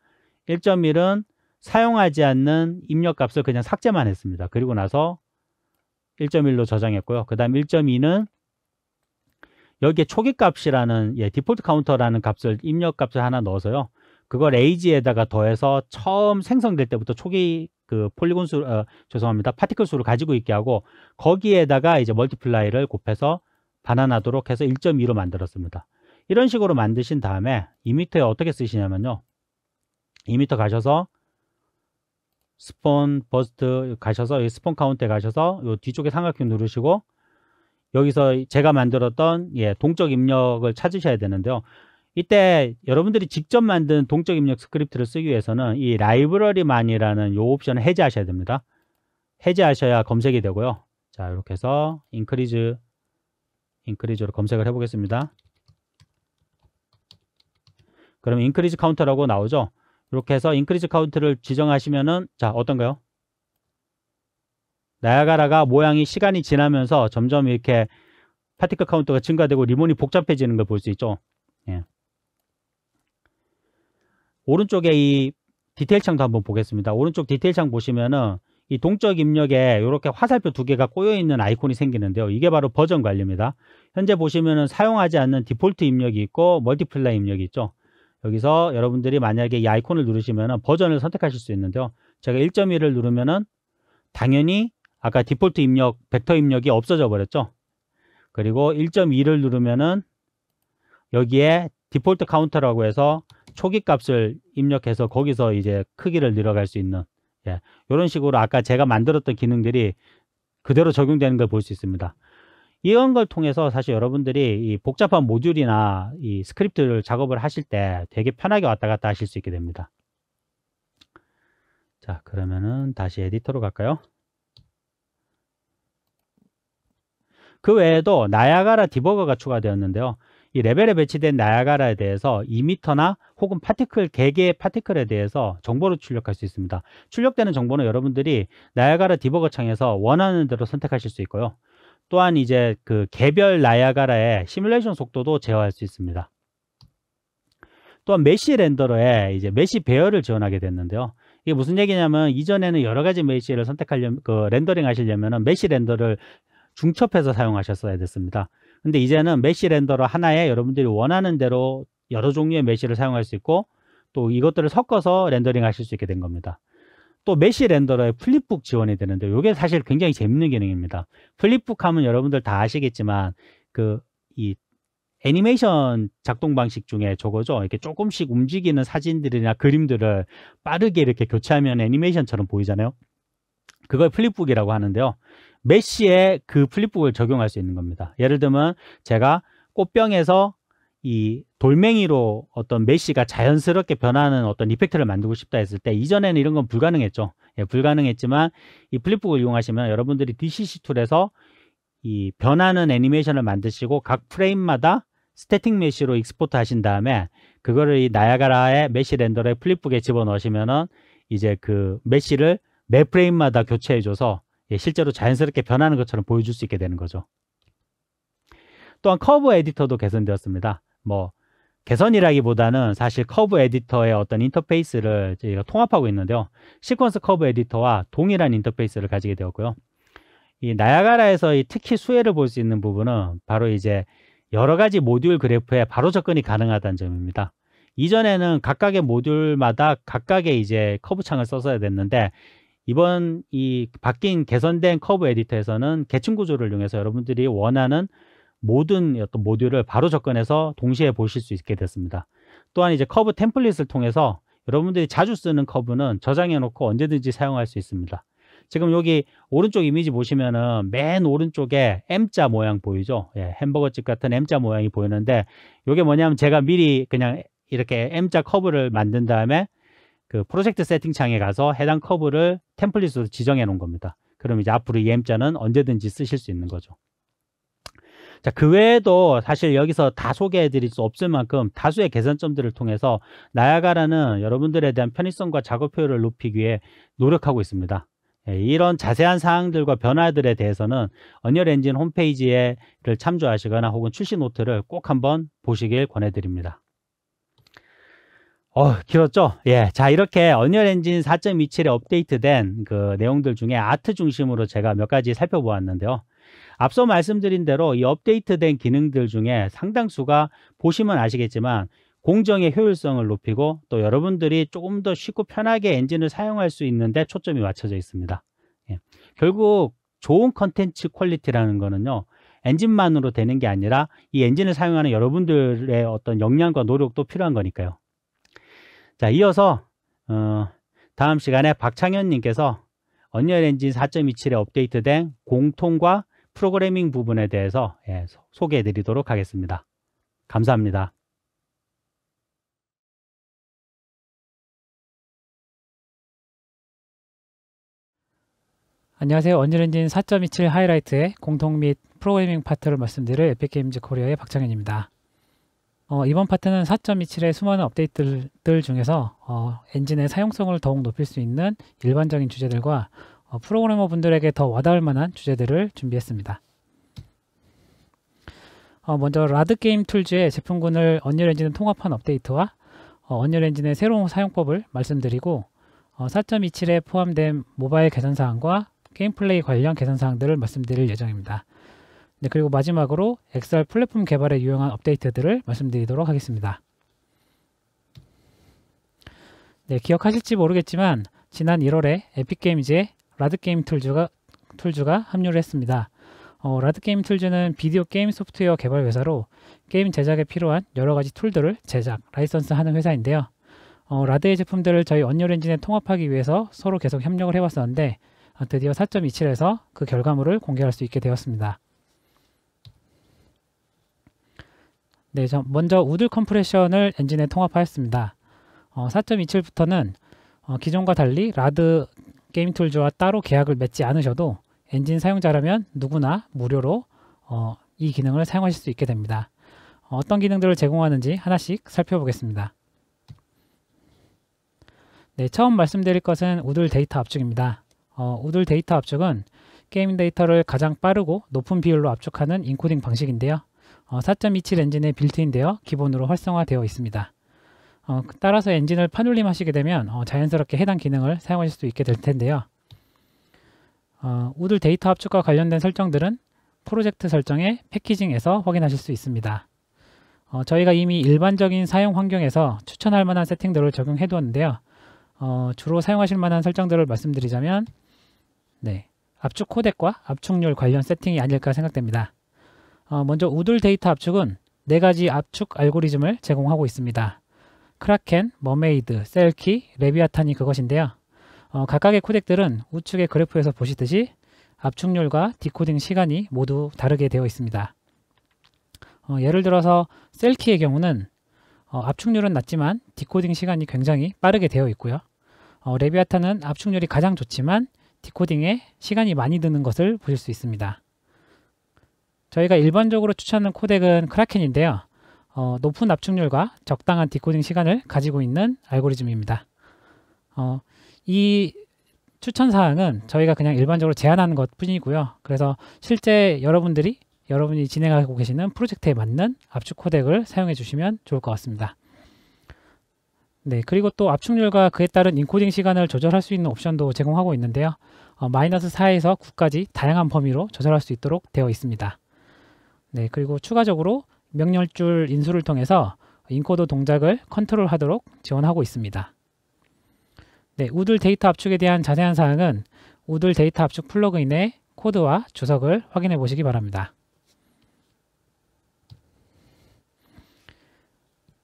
1.1은 사용하지 않는 입력 값을 그냥 삭제만 했습니다. 그리고 나서 1.1로 저장했고요. 그 다음 1.2는 여기에 초기 값이라는, 예, 디폴트 카운터라는 값을, 입력 값을 하나 넣어서요. 그걸 에이지에다가 더해서 처음 생성될 때부터 초기 그 폴리곤 수, 죄송합니다. 파티클 수를 가지고 있게 하고, 거기에다가 이제 멀티플라이를 곱해서 반환하도록 해서 1.2로 만들었습니다. 이런 식으로 만드신 다음에 이미터에 어떻게 쓰시냐면요. 이미터 가셔서 스폰 버스트 가셔서 이 스폰 카운트에 가셔서 요 뒤쪽에 삼각형 누르시고 여기서 제가 만들었던, 예, 동적 입력을 찾으셔야 되는데요. 이때 여러분들이 직접 만든 동적 입력 스크립트를 쓰기 위해서는 이 라이브러리만이라는 요 옵션을 해제하셔야 됩니다. 해제하셔야 검색이 되고요. 자, 이렇게 해서 인크리즈로 검색을 해보겠습니다. 그러면 인크리즈 카운터라고 나오죠. 이렇게 해서 인크리즈 카운트를 지정하시면은, 자, 어떤가요? 나야가라가 모양이 시간이 지나면서 점점 이렇게 파티클 카운트가 증가되고 리본이 복잡해지는 걸 볼 수 있죠. 예. 오른쪽에 이 디테일 창도 한번 보겠습니다. 오른쪽 디테일 창 보시면은 이 동적 입력에 이렇게 화살표 2개가 꼬여 있는 아이콘이 생기는데요. 이게 바로 버전 관리입니다. 현재 보시면은 사용하지 않는 디폴트 입력이 있고 멀티플라이 입력이 있죠. 여기서 여러분들이 만약에 이 아이콘을 누르시면은 버전을 선택하실 수 있는데요. 제가 1.1을 누르면은 당연히 아까 디폴트 입력, 벡터 입력이 없어져 버렸죠. 그리고 1.2를 누르면은 여기에 디폴트 카운터라고 해서 초기 값을 입력해서 거기서 이제 크기를 늘어갈 수 있는, 예, 이런 식으로 아까 제가 만들었던 기능들이 그대로 적용되는 걸 볼 수 있습니다. 이런 걸 통해서 사실 여러분들이 이 복잡한 모듈이나 이 스크립트를 작업을 하실 때 되게 편하게 왔다 갔다 하실 수 있게 됩니다. 자, 그러면은 다시 에디터로 갈까요? 그 외에도 나야가라 디버거가 추가되었는데요. 이 레벨에 배치된 나야가라에 대해서 2m나 혹은 파티클, 개개의 파티클에 대해서 정보를 출력할 수 있습니다. 출력되는 정보는 여러분들이 나야가라 디버거 창에서 원하는 대로 선택하실 수 있고요. 또한 이제 그 개별 나야가라의 시뮬레이션 속도도 제어할 수 있습니다. 또한 메시 렌더러에 이제 메시 배열을 지원하게 됐는데요. 이게 무슨 얘기냐면 이전에는 여러 가지 메시를 선택하려면, 렌더링 하시려면 메시 렌더를 중첩해서 사용하셨어야 됐습니다. 근데 이제는 메시 렌더러 하나에 여러분들이 원하는 대로 여러 종류의 메시를 사용할 수 있고, 또 이것들을 섞어서 렌더링 하실 수 있게 된 겁니다. 또 메시 렌더러에 플립북 지원이 되는데 이게 사실 굉장히 재밌는 기능입니다. 플립북 하면 여러분들 다 아시겠지만 이 애니메이션 작동 방식 중에 저거죠. 이렇게 조금씩 움직이는 사진들이나 그림들을 빠르게 이렇게 교체하면 애니메이션처럼 보이잖아요. 그걸 플립북이라고 하는데요. 메시에 그 플립북을 적용할 수 있는 겁니다. 예를 들면 제가 꽃병에서 이 돌멩이로 어떤 메시가 자연스럽게 변하는 어떤 이펙트를 만들고 싶다 했을 때, 이전에는 이런 건 불가능했죠. 예, 불가능했지만 이 플립북을 이용하시면 여러분들이 DCC 툴에서 이 변하는 애니메이션을 만드시고 각 프레임마다 스태틱 메시로 익스포트 하신 다음에 그거를 이 나야가라의 메시 렌더러의 플립북에 집어넣으시면은 이제 그 메시를 매 프레임마다 교체해줘서 실제로 자연스럽게 변하는 것처럼 보여줄 수 있게 되는 거죠. 또한 커브 에디터도 개선되었습니다. 뭐 개선이라기보다는 사실 커브 에디터의 어떤 인터페이스를 저희가 통합하고 있는데요. 시퀀스 커브 에디터와 동일한 인터페이스를 가지게 되었고요. 이 나야가라에서 특히 수혜를 볼 수 있는 부분은 바로 이제 여러 가지 모듈 그래프에 바로 접근이 가능하다는 점입니다. 이전에는 각각의 모듈마다 각각의 이제 커브 창을 썼어야 됐는데, 이번 이 바뀐 개선된 커브 에디터에서는 계층 구조를 이용해서 여러분들이 원하는 모든 어떤 모듈을 바로 접근해서 동시에 보실 수 있게 됐습니다. 또한 이제 커브 템플릿을 통해서 여러분들이 자주 쓰는 커브는 저장해 놓고 언제든지 사용할 수 있습니다. 지금 여기 오른쪽 이미지 보시면은 맨 오른쪽에 M자 모양 보이죠? 예, 햄버거집 같은 M자 모양이 보이는데, 이게 뭐냐면 제가 미리 그냥 이렇게 M자 커브를 만든 다음에 그 프로젝트 세팅 창에 가서 해당 커브를 템플릿으로 지정해 놓은 겁니다. 그럼 이제 앞으로 이 M자는 언제든지 쓰실 수 있는 거죠. 자, 그 외에도 사실 여기서 다 소개해 드릴 수 없을 만큼 다수의 개선점들을 통해서 나야가라는 여러분들에 대한 편의성과 작업 효율을 높이기 위해 노력하고 있습니다. 이런 자세한 사항들과 변화들에 대해서는 언리얼 엔진 홈페이지를 참조하시거나 혹은 출시 노트를 꼭 한번 보시길 권해드립니다. 길었죠? 예. 자, 이렇게 언리얼 엔진 4.27에 업데이트된 그 내용들 중에 아트 중심으로 제가 몇 가지 살펴보았는데요. 앞서 말씀드린 대로 이 업데이트된 기능들 중에 상당수가 보시면 아시겠지만 공정의 효율성을 높이고 또 여러분들이 조금 더 쉽고 편하게 엔진을 사용할 수 있는데 초점이 맞춰져 있습니다. 예. 결국 좋은 컨텐츠 퀄리티라는 거는요, 엔진만으로 되는 게 아니라 이 엔진을 사용하는 여러분들의 어떤 역량과 노력도 필요한 거니까요. 자, 이어서 다음 시간에 박창현 님께서 언리얼 엔진 4.27에 업데이트된 공통과 프로그래밍 부분에 대해서 소개해 드리도록 하겠습니다. 감사합니다. 안녕하세요. 언리얼 엔진 4.27 하이라이트의 공통 및 프로그래밍 파트를 말씀드릴 에픽게임즈 코리아의 박창현입니다. 이번 파트는 4.27의 수많은 업데이트들 중에서 엔진의 사용성을 더욱 높일 수 있는 일반적인 주제들과 프로그래머 분들에게 더 와닿을 만한 주제들을 준비했습니다. 먼저 라드게임 툴즈의 제품군을 언리얼 엔진에 통합한 업데이트와 언리얼 엔진의 새로운 사용법을 말씀드리고 4.27에 포함된 모바일 개선사항과 게임 플레이 관련 개선사항들을 말씀드릴 예정입니다. 네, 그리고 마지막으로 XR 플랫폼 개발에 유용한 업데이트들을 말씀드리도록 하겠습니다. 네, 기억하실지 모르겠지만 지난 1월에 에픽게임즈의 라드게임 툴즈가 합류를 했습니다. 라드 게임 툴즈는 비디오 게임 소프트웨어 개발 회사로 게임 제작에 필요한 여러 가지 툴들을 제작, 라이선스 하는 회사인데요. 라드의 제품들을 저희 언리얼 엔진에 통합하기 위해서 서로 계속 협력을 해왔었는데 드디어 4.27에서 그 결과물을 공개할 수 있게 되었습니다. 네, 먼저 우들 컴프레션을 엔진에 통합하였습니다. 4.27부터는 기존과 달리 라드 게임 툴즈와 따로 계약을 맺지 않으셔도 엔진 사용자라면 누구나 무료로 이 기능을 사용하실 수 있게 됩니다. 어떤 기능들을 제공하는지 하나씩 살펴보겠습니다. 네, 처음 말씀드릴 것은 우들 데이터 압축입니다. 우들 데이터 압축은 게임 데이터를 가장 빠르고 높은 비율로 압축하는 인코딩 방식인데요. 4.27 엔진에 빌트인되어 기본으로 활성화되어 있습니다. 따라서 엔진을 판울림하시게 되면 자연스럽게 해당 기능을 사용하실 수 있게 될 텐데요. 우들 데이터 압축과 관련된 설정들은 프로젝트 설정의 패키징에서 확인하실 수 있습니다. 저희가 이미 일반적인 사용 환경에서 추천할 만한 세팅들을 적용해 두었는데요. 주로 사용하실 만한 설정들을 말씀드리자면 네, 압축 코덱과 압축률 관련 세팅이 아닐까 생각됩니다. 먼저 우들 데이터 압축은 4가지 압축 알고리즘을 제공하고 있습니다. 크라켄, 머메이드, 셀키, 레비아탄이 그것인데요. 각각의 코덱들은 우측의 그래프에서 보시듯이 압축률과 디코딩 시간이 모두 다르게 되어 있습니다. 예를 들어서 셀키의 경우는 압축률은 낮지만 디코딩 시간이 굉장히 빠르게 되어 있고요. 레비아탄은 압축률이 가장 좋지만 디코딩에 시간이 많이 드는 것을 보실 수 있습니다. 저희가 일반적으로 추천하는 코덱은 크라켄인데요. 높은 압축률과 적당한 디코딩 시간을 가지고 있는 알고리즘입니다. 이 추천사항은 저희가 그냥 일반적으로 제안하는 것 뿐이고요. 그래서 실제 여러분이 진행하고 계시는 프로젝트에 맞는 압축 코덱을 사용해 주시면 좋을 것 같습니다. 네, 그리고 또 압축률과 그에 따른 인코딩 시간을 조절할 수 있는 옵션도 제공하고 있는데요. 마이너스 4에서 9까지 다양한 범위로 조절할 수 있도록 되어 있습니다. 네, 그리고 추가적으로 명령줄 인수를 통해서 인코더 동작을 컨트롤하도록 지원하고 있습니다. 네, 우들 데이터 압축에 대한 자세한 사항은 우들 데이터 압축 플러그인의 코드와 주석을 확인해 보시기 바랍니다.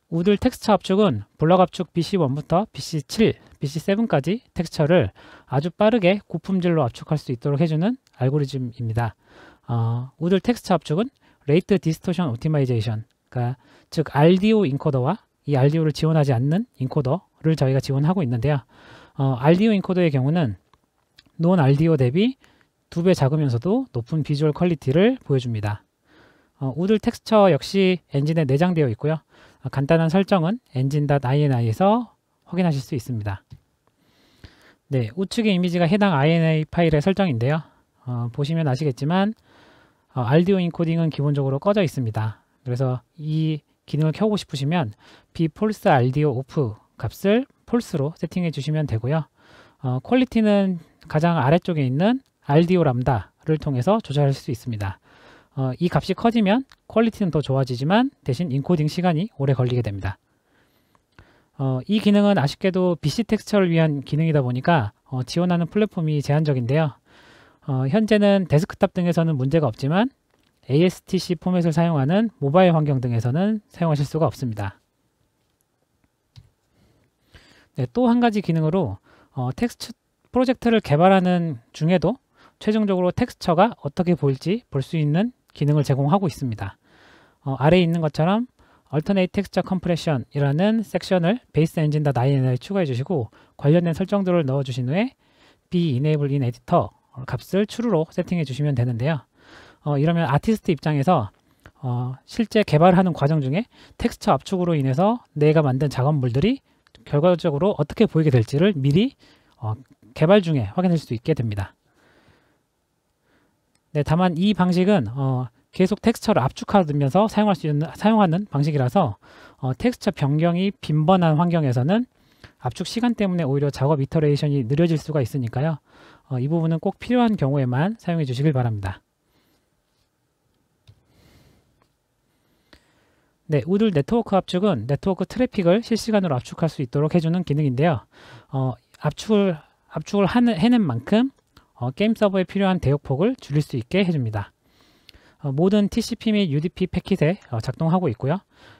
우들 텍스처 압축은 블럭 압축 BC1부터 BC7, BC7까지 텍스처를 아주 빠르게 고품질로 압축할 수 있도록 해주는 알고리즘입니다. 우들 텍스처 압축은 레이트 디스토션 옵티마이제이션, 즉 RDO 인코더와 이 RDO를 지원하지 않는 인코더를 저희가 지원하고 있는데요. RDO 인코더의 경우는 논 RDO 대비 2배 작으면서도 높은 비주얼 퀄리티를 보여줍니다. 우들 텍스처 역시 엔진에 내장되어 있고요. 간단한 설정은 engine.in이에서 확인하실 수 있습니다. 네, 우측의 이미지가 해당 INI 파일의 설정인데요. 보시면 아시겠지만 RDO 인코딩은 기본적으로 꺼져 있습니다. 그래서 이 기능을 켜고 싶으시면 bFalse RDO off 값을 false로 세팅해 주시면 되고요. 퀄리티는 가장 아래쪽에 있는 RDO 람다를 통해서 조절할 수 있습니다. 이 값이 커지면 퀄리티는 더 좋아지지만 대신 인코딩 시간이 오래 걸리게 됩니다. 이 기능은 아쉽게도 BC 텍스처를 위한 기능이다 보니까 지원하는 플랫폼이 제한적인데요. 현재는 데스크탑 등에서는 문제가 없지만 ASTC 포맷을 사용하는 모바일 환경 등에서는 사용하실 수가 없습니다. 네, 또 한 가지 기능으로 텍스처 프로젝트를 개발하는 중에도 최종적으로 텍스처가 어떻게 보일지 볼 수 있는 기능을 제공하고 있습니다. 아래에 있는 것처럼 Alternate Texture Compression 이라는 섹션을 베이스 엔진.in에 추가해 주시고 관련된 설정들을 넣어 주신 후에 be enable in editor 값을 true로 세팅해 주시면 되는데요. 이러면 아티스트 입장에서 실제 개발하는 과정 중에 텍스처 압축으로 인해서 내가 만든 작업물들이 결과적으로 어떻게 보이게 될지를 미리 개발 중에 확인할 수 있게 됩니다. 네, 다만 이 방식은 계속 텍스처를 압축하면서 사용하는 방식이라서 텍스처 변경이 빈번한 환경에서는 압축 시간 때문에 오히려 작업 이터레이션이 느려질 수가 있으니까요. 이 부분은 꼭 필요한 경우에만 사용해 주시길 바랍니다. 네, 우들 네트워크 압축은 네트워크 트래픽을 실시간으로 압축할 수 있도록 해주는 기능인데요. 압축을 해낸 만큼 게임 서버에 필요한 대역폭을 줄일 수 있게 해줍니다. 모든 TCP 및 UDP 패킷에 작동하고 있고요.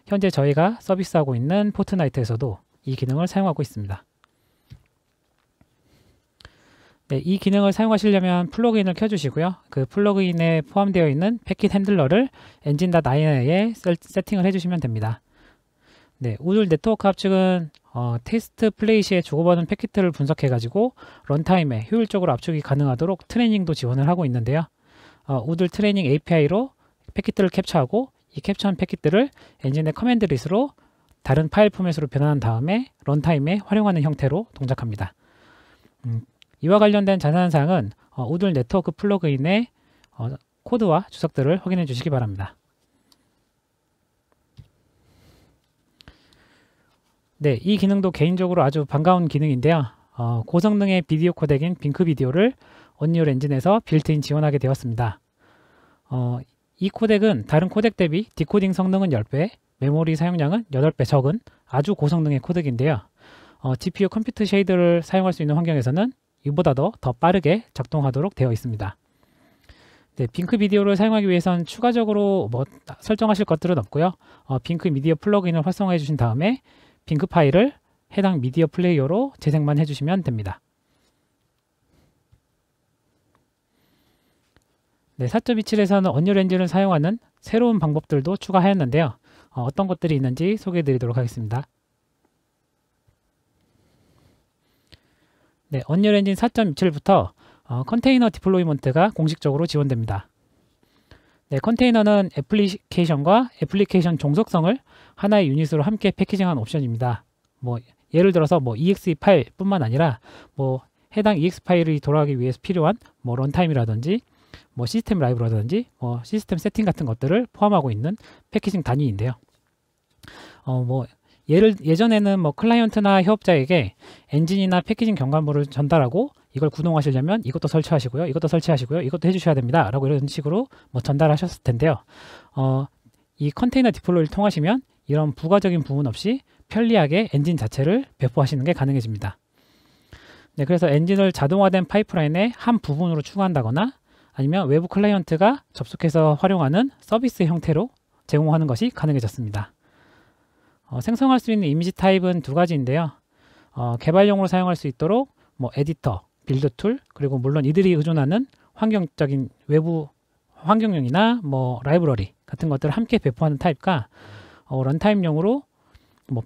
현재 저희가 서비스하고 있는 포트나이트에서도 이 기능을 사용하고 있습니다. 네, 이 기능을 사용하시려면 플러그인을 켜주시고요. 그 플러그인에 포함되어 있는 패킷 핸들러를 engine.ini에 세팅을 해주시면 됩니다. 네, 우들 네트워크 압축은 테스트 플레이 시에 주고받은 패킷들을 분석해가지고 런타임에 효율적으로 압축이 가능하도록 트레이닝도 지원을 하고 있는데요. 우들 트레이닝 API로 패킷들을 캡처하고 이 캡처한 패킷들을 엔진의 커맨드 리스로 다른 파일 포맷으로 변환한 다음에 런타임에 활용하는 형태로 동작합니다. 이와 관련된 자세한 사항은 우들 네트워크 플러그인의 코드와 주석들을 확인해 주시기 바랍니다. 네, 이 기능도 개인적으로 아주 반가운 기능인데요. 고성능의 비디오 코덱인 빙크 비디오를 언리얼 엔진에서 빌트인 지원하게 되었습니다. 이 코덱은 다른 코덱 대비 디코딩 성능은 10배, 메모리 사용량은 8배 적은 아주 고성능의 코덱인데요. GPU 컴퓨터 쉐이더를 사용할 수 있는 환경에서는 이보다도 더 빠르게 작동하도록 되어 있습니다. 네, 빙크 비디오를 사용하기 위해선 추가적으로 설정하실 것들은 없고요. 빙크 미디어 플러그인을 활성화해 주신 다음에 빙크 파일을 해당 미디어 플레이어로 재생만 해주시면 됩니다. 네, 4.27에서는 언리얼 엔진을 사용하는 새로운 방법들도 추가하였는데요. 어떤 것들이 있는지 소개해 드리도록 하겠습니다. 네, 언리얼 엔진 4.27부터 컨테이너 디플로이먼트가 공식적으로 지원됩니다. 네, 컨테이너는 애플리케이션과 애플리케이션 종속성을 하나의 유닛으로 함께 패키징한 옵션입니다. 예를 들어서 exe 파일 뿐만 아니라 해당 exe 파일이 돌아가기 위해서 필요한 런타임이라든지 시스템 라이브라든지 시스템 세팅 같은 것들을 포함하고 있는 패키징 단위인데요. 예전에는 클라이언트나 협업자에게 엔진이나 패키징 경관물을 전달하고 이걸 구동하시려면 이것도 설치하시고요, 이것도 설치하시고요, 이것도 해주셔야 됩니다 라고 이런 식으로 전달하셨을 텐데요. 이 컨테이너 디플로이를 통하시면 이런 부가적인 부분 없이 편리하게 엔진 자체를 배포하시는 게 가능해집니다. 네, 그래서 엔진을 자동화된 파이프라인의 한 부분으로 추가한다거나 아니면 외부 클라이언트가 접속해서 활용하는 서비스 형태로 제공하는 것이 가능해졌습니다. 생성할 수 있는 이미지 타입은 두 가지인데요. 개발용으로 사용할 수 있도록 에디터, 빌드 툴, 그리고 물론 이들이 의존하는 환경적인 외부 환경용이나 라이브러리 같은 것들을 함께 배포하는 타입과 런타임용으로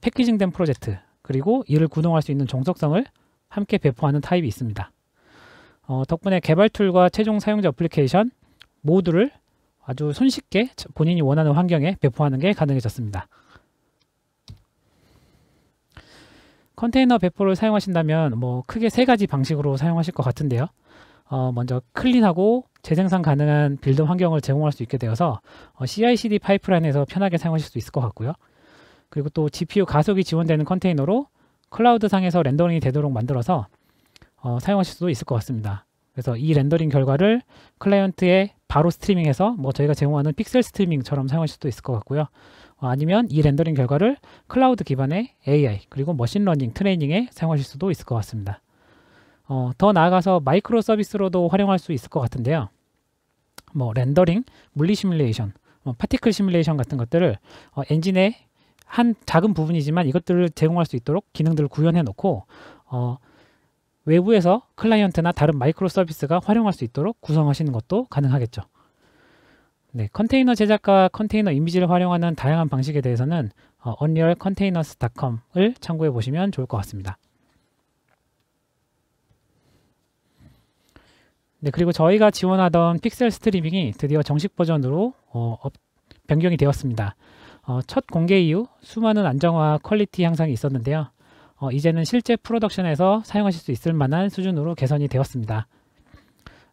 패키징된 프로젝트, 그리고 이를 구동할 수 있는 종속성을 함께 배포하는 타입이 있습니다. 덕분에 개발 툴과 최종 사용자 어플리케이션 모두를 아주 손쉽게 본인이 원하는 환경에 배포하는 게 가능해졌습니다. 컨테이너 배포를 사용하신다면 크게 세 가지 방식으로 사용하실 것 같은데요. 먼저 클린하고 재생산 가능한 빌드 환경을 제공할 수 있게 되어서 CI/CD 파이프라인에서 편하게 사용하실 수 있을 것 같고요. 그리고 또 GPU 가속이 지원되는 컨테이너로 클라우드 상에서 렌더링이 되도록 만들어서 사용하실 수도 있을 것 같습니다. 그래서 이 렌더링 결과를 클라이언트에 바로 스트리밍해서 저희가 제공하는 픽셀 스트리밍처럼 사용하실 수도 있을 것 같고요. 아니면 이 렌더링 결과를 클라우드 기반의 AI 그리고 머신러닝 트레이닝에 사용하실 수도 있을 것 같습니다. 더 나아가서 마이크로 서비스로도 활용할 수 있을 것 같은데요. 렌더링, 물리 시뮬레이션, 파티클 시뮬레이션 같은 것들을 엔진의 한 작은 부분이지만 이것들을 제공할 수 있도록 기능들을 구현해 놓고 외부에서 클라이언트나 다른 마이크로 서비스가 활용할 수 있도록 구성하시는 것도 가능하겠죠. 네, 컨테이너 제작과 컨테이너 이미지를 활용하는 다양한 방식에 대해서는 unrealcontainers.com을 참고해 보시면 좋을 것 같습니다. 네, 그리고 저희가 지원하던 픽셀 스트리밍이 드디어 정식 버전으로 변경이 되었습니다. 첫 공개 이후 수많은 안정화 퀄리티 향상이 있었는데요. 이제는 실제 프로덕션에서 사용하실 수 있을 만한 수준으로 개선이 되었습니다.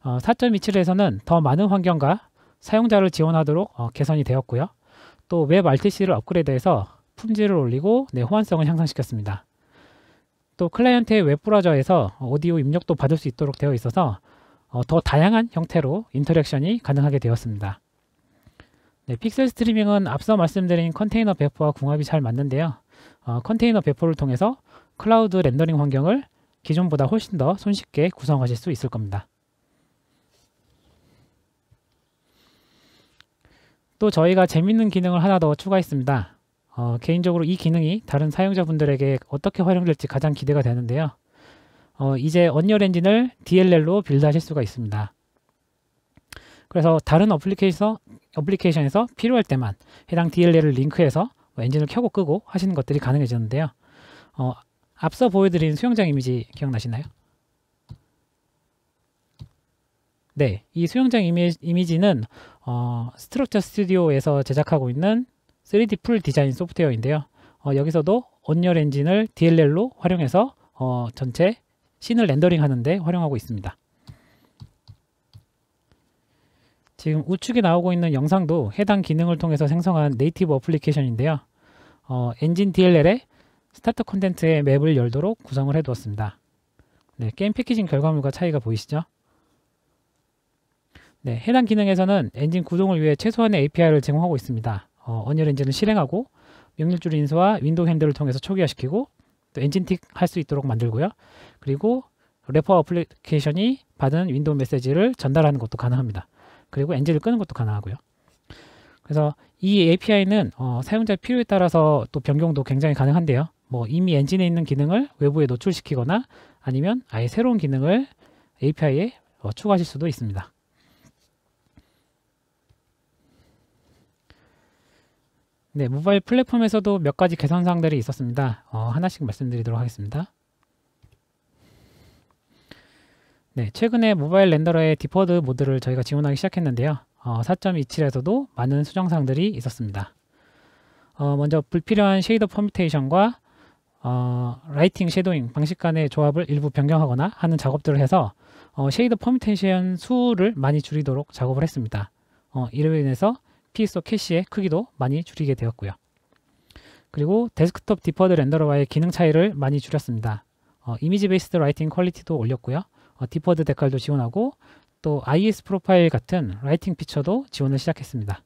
4.27에서는 더 많은 환경과 사용자를 지원하도록 개선이 되었고요. 또 웹 RTC를 업그레이드해서 품질을 올리고 호환성을 향상시켰습니다. 또 클라이언트의 웹 브라우저에서 오디오 입력도 받을 수 있도록 되어 있어서 더 다양한 형태로 인터랙션이 가능하게 되었습니다. 네, 픽셀 스트리밍은 앞서 말씀드린 컨테이너 배포와 궁합이 잘 맞는데요. 컨테이너 배포를 통해서 클라우드 렌더링 환경을 기존보다 훨씬 더 손쉽게 구성하실 수 있을 겁니다. 또 저희가 재밌는 기능을 하나 더 추가했습니다. 개인적으로 이 기능이 다른 사용자분들에게 어떻게 활용될지 가장 기대가 되는데요. 이제 언리얼 엔진을 DLL로 빌드하실 수가 있습니다. 그래서 다른 어플리케이션에서 필요할 때만 해당 DLL을 링크해서 엔진을 켜고 끄고 하시는 것들이 가능해졌는데요. 앞서 보여드린 수영장 이미지 기억나시나요? 네, 이 수영장 이미지는 스트럭처 스튜디오에서 제작하고 있는 3D 풀 디자인 소프트웨어인데요. 여기서도 언리얼 엔진을 DLL로 활용해서 전체 씬을 렌더링 하는데 활용하고 있습니다. 지금 우측에 나오고 있는 영상도 해당 기능을 통해서 생성한 네이티브 어플리케이션인데요. 엔진 DLL에 스타트 콘텐츠의 맵을 열도록 구성을 해두었습니다. 네, 게임 패키징 결과물과 차이가 보이시죠? 네, 해당 기능에서는 엔진 구동을 위해 최소한의 API를 제공하고 있습니다. 언리얼 엔진을 실행하고 명령줄 인수와 윈도우 핸들을 통해서 초기화시키고 또 엔진틱 할 수 있도록 만들고요. 그리고 래퍼 어플리케이션이 받은 윈도우 메시지를 전달하는 것도 가능합니다. 그리고 엔진을 끄는 것도 가능하고요. 그래서 이 API는 사용자 필요에 따라서 또 변경도 굉장히 가능한데요. 이미 엔진에 있는 기능을 외부에 노출시키거나 아니면 아예 새로운 기능을 API에 추가하실 수도 있습니다. 네, 모바일 플랫폼에서도 몇 가지 개선 사항들이 있었습니다. 하나씩 말씀드리도록 하겠습니다. 네, 최근에 모바일 렌더러의 디퍼드 모드를 저희가 지원하기 시작했는데요. 4.27에서도 많은 수정 사항들이 있었습니다. 먼저 불필요한 쉐이더 퍼뮤테이션과 라이팅, 섀도잉 방식 간의 조합을 일부 변경하거나 하는 작업들을 해서 쉐이더 퍼뮤테이션 수를 많이 줄이도록 작업을 했습니다. 이로 인해서 PSO 캐시의 크기도 많이 줄이게 되었고요. 그리고 데스크톱 디퍼드 렌더러와의 기능 차이를 많이 줄였습니다. 이미지 베이스드 라이팅 퀄리티도 올렸고요. 디퍼드 데칼도 지원하고 또 IS 프로파일 같은 라이팅 피처도 지원을 시작했습니다.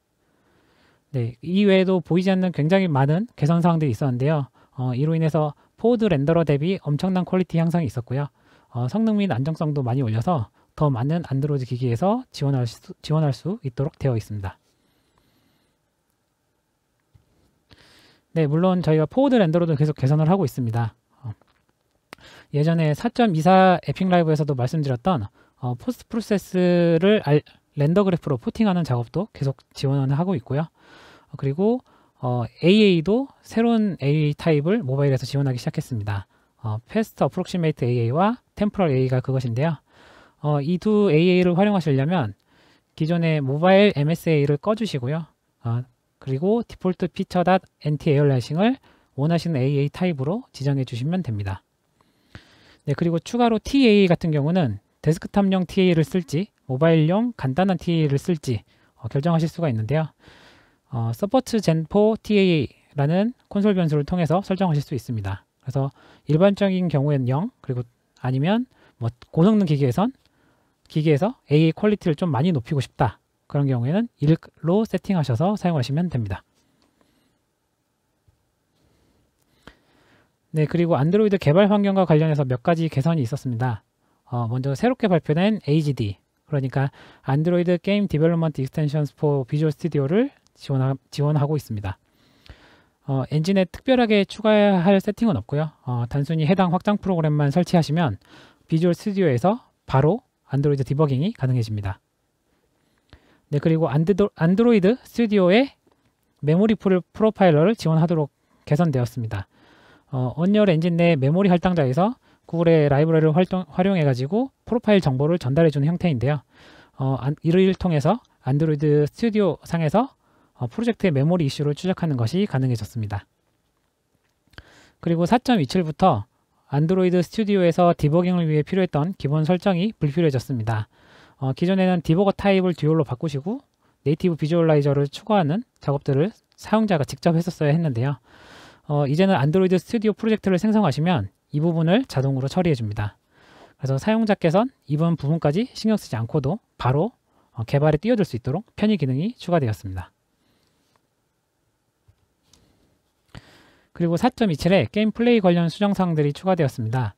네, 이 외에도 보이지 않는 굉장히 많은 개선 사항들이 있었는데요. 이로 인해서 포워드 렌더러 대비 엄청난 퀄리티 향상이 있었고요. 성능 및 안정성도 많이 올려서 더 많은 안드로이드 기기에서 지원할 수 있도록 되어 있습니다. 네, 물론 저희가 포워드 렌더러도 계속 개선을 하고 있습니다. 예전에 4.24 에픽 라이브에서도 말씀드렸던 포스트 프로세스를 렌더 그래프로 포팅하는 작업도 계속 지원을 하고 있고요. 그리고 AA도 새로운 AA 타입을 모바일에서 지원하기 시작했습니다. Fast Approximate AA와 Temporal AA가 그것인데요. 이 두 AA를 활용하시려면 기존의 모바일 MSA를 꺼주시고요. 그리고 디폴트 피처 anti aliasing을 원하시는 AA 타입으로 지정해 주시면 됩니다. 네, 그리고 추가로 TAA 같은 경우는 데스크탑용 TA를 쓸지 모바일용 간단한 TA를 쓸지 결정하실 수가 있는데요. 서포트 젠4 TA라는 콘솔 변수를 통해서 설정하실 수 있습니다. 그래서 일반적인 경우에는 0, 그리고 아니면 고성능 기기에서 AA 퀄리티를 좀 많이 높이고 싶다. 그런 경우에는 1로 세팅하셔서 사용하시면 됩니다. 네, 그리고 안드로이드 개발 환경과 관련해서 몇 가지 개선이 있었습니다. 먼저 새롭게 발표된 AGD, 그러니까 안드로이드 게임 디벨롭먼트 익스텐션스 포 비주얼 스튜디오를 지원하고 있습니다. 엔진에 특별하게 추가할 세팅은 없고요. 단순히 해당 확장 프로그램만 설치하시면 비주얼 스튜디오에서 바로 안드로이드 디버깅이 가능해집니다. 네, 그리고 안드로이드 스튜디오의 메모리 풀 프로파일러를 지원하도록 개선되었습니다. 언리얼 엔진 내 메모리 할당자에서 구글의 라이브러리를 활용해가지고 프로파일 정보를 전달해주는 형태인데요. 이를 통해서 안드로이드 스튜디오 상에서 프로젝트의 메모리 이슈를 추적하는 것이 가능해졌습니다. 그리고 4.27부터 안드로이드 스튜디오에서 디버깅을 위해 필요했던 기본 설정이 불필요해졌습니다. 기존에는 디버거 타입을 듀얼로 바꾸시고 네이티브 비주얼라이저를 추가하는 작업들을 사용자가 직접 했었어야 했는데요. 이제는 안드로이드 스튜디오 프로젝트를 생성하시면 이 부분을 자동으로 처리해 줍니다. 그래서 사용자께서는 이번 부분까지 신경 쓰지 않고도 바로 개발에 뛰어들 수 있도록 편의 기능이 추가되었습니다. 그리고 4.27에 게임 플레이 관련 수정 사항들이 추가되었습니다.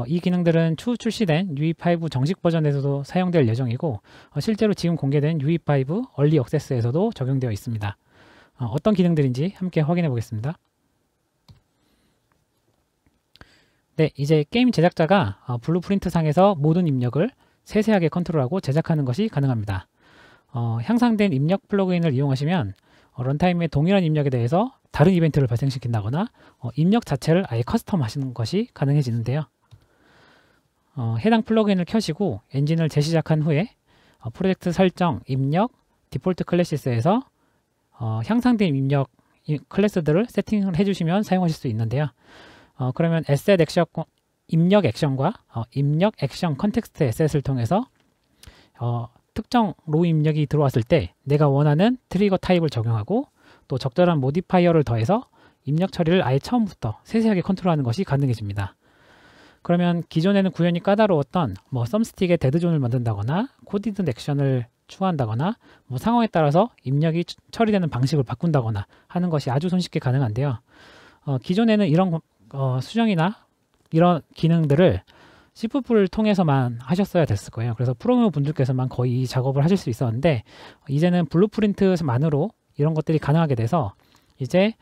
이 기능들은 추후 출시된 UE5 정식 버전에서도 사용될 예정이고 실제로 지금 공개된 UE5 얼리 액세스에서도 적용되어 있습니다. 어떤 기능들인지 함께 확인해 보겠습니다. 네, 이제 게임 제작자가 블루프린트 상에서 모든 입력을 세세하게 컨트롤하고 제작하는 것이 가능합니다. 향상된 입력 플러그인을 이용하시면 런타임의 동일한 입력에 대해서 다른 이벤트를 발생시킨다거나 입력 자체를 아예 커스텀 하시는 것이 가능해지는데요. 해당 플러그인을 켜시고 엔진을 재시작한 후에 프로젝트 설정, 입력, 디폴트 클래시스에서 향상된 입력 클래스들을 세팅을 해주시면 사용하실 수 있는데요. 그러면 에셋 액션, 입력 액션과 입력 액션 컨텍스트 에셋을 통해서 특정 로 입력이 들어왔을 때 내가 원하는 트리거 타입을 적용하고 또 적절한 모디파이어를 더해서 입력 처리를 아예 처음부터 세세하게 컨트롤하는 것이 가능해집니다. 그러면 기존에는 구현이 까다로웠던 썸스틱에 데드존을 만든다거나 코디드 액션을 추가한다거나 상황에 따라서 입력이 처리되는 방식을 바꾼다거나 하는 것이 아주 손쉽게 가능한데요. 기존에는 이런 수정이나 이런 기능들을 C++을 통해서만 하셨어야 됐을 거예요. 그래서 프로그래머 분들께서만 거의 이 작업을 하실 수 있었는데 이제는 블루프린트만으로 이런 것들이 가능하게 돼서 이제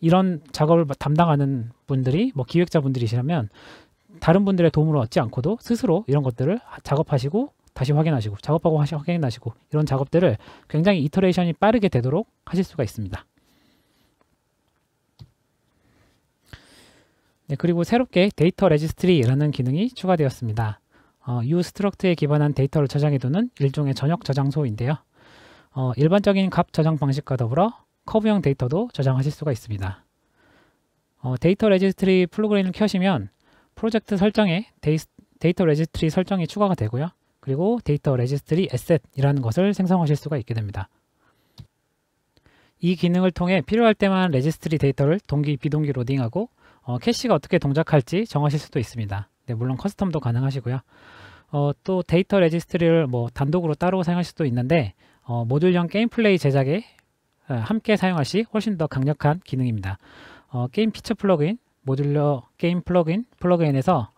이런 작업을 담당하는 분들이 기획자분들이시라면 다른 분들의 도움을 얻지 않고도 스스로 이런 것들을 작업하시고 다시 확인하시고 작업하고 확인하시고 이런 작업들을 굉장히 이터레이션이 빠르게 되도록 하실 수가 있습니다. 네, 그리고 새롭게 데이터 레지스트리라는 기능이 추가되었습니다. uStruct에 기반한 데이터를 저장해두는 일종의 전역 저장소인데요. 일반적인 값 저장 방식과 더불어 커브형 데이터도 저장하실 수가 있습니다. 데이터 레지스트리 프로그램을 켜시면 프로젝트 설정에 데이터 레지스트리 설정이 추가가 되고요. 그리고 데이터 레지스트리 에셋이라는 것을 생성하실 수가 있게 됩니다. 이 기능을 통해 필요할 때만 레지스트리 데이터를 동기, 비동기 로딩하고 캐시가 어떻게 동작할지 정하실 수도 있습니다. 네, 물론 커스텀도 가능하시고요. 또 데이터 레지스트리를 단독으로 따로 사용할 수도 있는데 모듈형 게임 플레이 제작에 함께 사용할 시 훨씬 더 강력한 기능입니다. 게임 피처 플러그인, 모듈러 게임 플러그인에서